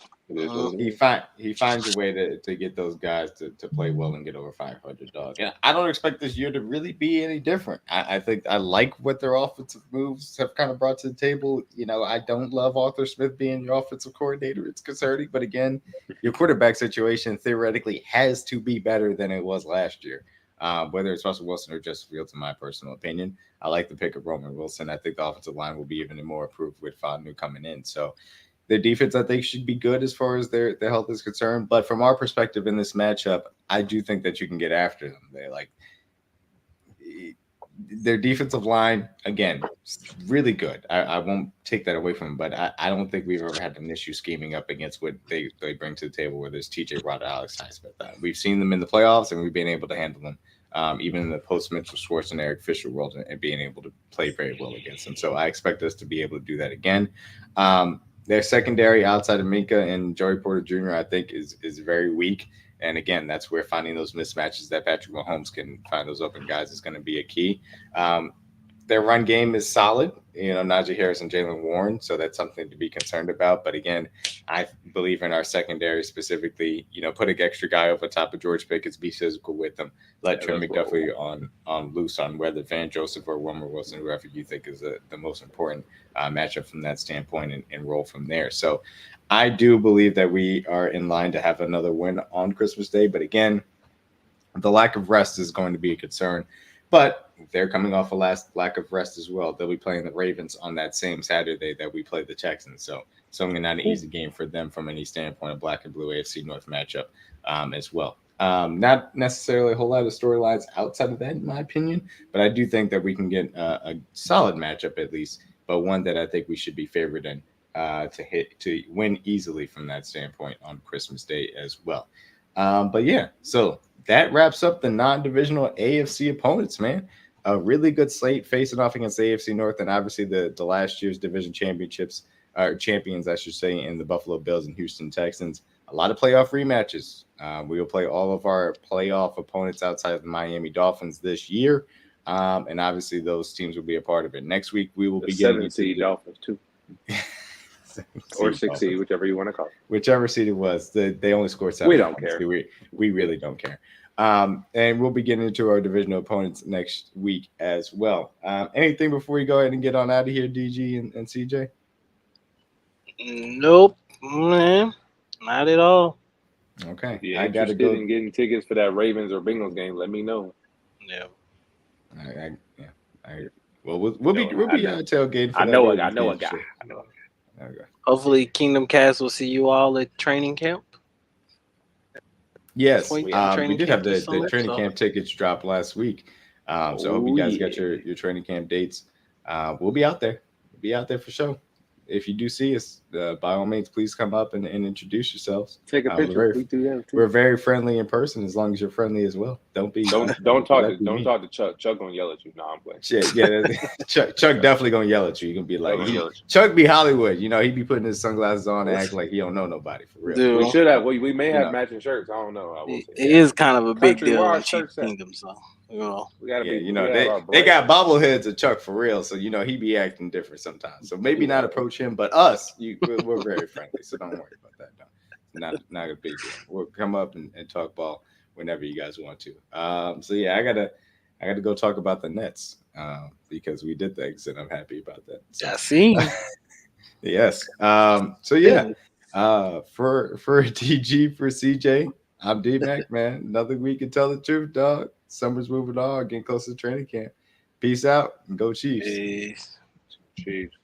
He finds a way to get those guys to play well and get over 500, dog. And I don't expect this year to really be any different. I think I like what their offensive moves have kind of brought to the table. I don't love Arthur Smith being your offensive coordinator. It's concerning, but again, your quarterback situation theoretically has to be better than it was last year. Whether it's Russell Wilson or Justin Fields, in my personal opinion. I like the pick of Roman Wilson. I think the offensive line will be even more improved with Fanu coming in. So their defense, I think, should be good as far as their health is concerned. But from our perspective in this matchup, I do think that you can get after them. They're like their defensive line, again, really good. I won't take that away from them, but I don't think we've ever had an issue scheming up against what they bring to the table, whether it's TJ Watt or Alex Highsmith. We've seen them in the playoffs, and we've been able to handle them. Even in the post-Mitchell Schwartz and Eric Fisher world, and being able to play very well against them. So I expect us to be able to do that again. Their secondary outside of Minka and Joey Porter Jr., I think, is very weak. And again, that's where finding those mismatches that Patrick Mahomes can find those open guys is going to be a key. Their run game is solid, Najee Harris and Jaylen Warren, so that's something to be concerned about. But again, I believe in our secondary specifically, put an extra guy over top of George Pickens, be physical with them, let Trent McDuffie on loose on whether Van Joseph or Roman Wilson, whoever you think is the most important matchup from that standpoint, and roll from there. So I do believe that we are in line to have another win on Christmas Day. But again, the lack of rest is going to be a concern. But they're coming off a lack of rest as well. They'll be playing the Ravens on that same Saturday that we played the Texans. So it's only not an easy game for them from any standpoint, a black and blue AFC North matchup as well. Not necessarily a whole lot of storylines outside of that, in my opinion, but I do think that we can get a solid matchup at least, but one that I think we should be favored in to win easily from that standpoint on Christmas Day as well. But yeah, so that wraps up the non-divisional AFC opponents, man. A really good slate facing off against the AFC North, and obviously the last year's division champions, I should say, in the Buffalo Bills and Houston Texans. A lot of playoff rematches. We will play all of our playoff opponents outside of the Miami Dolphins this year, and obviously those teams will be a part of it. Next week we will be getting 7-seed Dolphins too. Or 6 seed, whichever you want to call it. Whichever seed it was. They only scored 7. We don't care. We really don't care. And we'll be getting into our divisional opponents next week as well. Anything before we go ahead and get on out of here, DG and CJ? Nope, man. Not at all. Okay. Yeah, I got to go in getting tickets for that Ravens or Bengals game. Let me know. Yeah. Well, we'll be tailgating. I know a guy. Okay. Hopefully, Kingdom Cast will see you all at training camp. Yes, we did have the training camp tickets drop last week. So I hope you guys got your training camp dates. We'll be out there. We'll be out there for sure. if you do see us, by all means, please come up and introduce yourselves. Take a picture. We're very friendly in person, as long as you're friendly as well. Don't talk to Chuck. Chuck gonna yell at you. No, I'm playing. Shit, yeah. Chuck definitely gonna yell at you. You're gonna be like, Chuck be Hollywood. You know, he be putting his sunglasses on and act like he don't know nobody for real. Dude. We should have. We may have matching shirts. I don't know. It is kind of a big deal in Chief Kingdom, so. You know, we gotta be. They got bobbleheads of Chuck for real, so he be acting different sometimes. So maybe not approach him, but us, we're very friendly. So don't worry about that. No. Not a big deal. We'll come up and talk ball whenever you guys want to. So yeah, I gotta go talk about the Nets because we did things, and I'm happy about that. So. I see. Yes. So yeah, for TG, for CJ. I'm D-Mac, man. Another week can tell the truth, dog. Summer's moving on, getting close to training camp. Peace out and go Chiefs. Peace. Chiefs.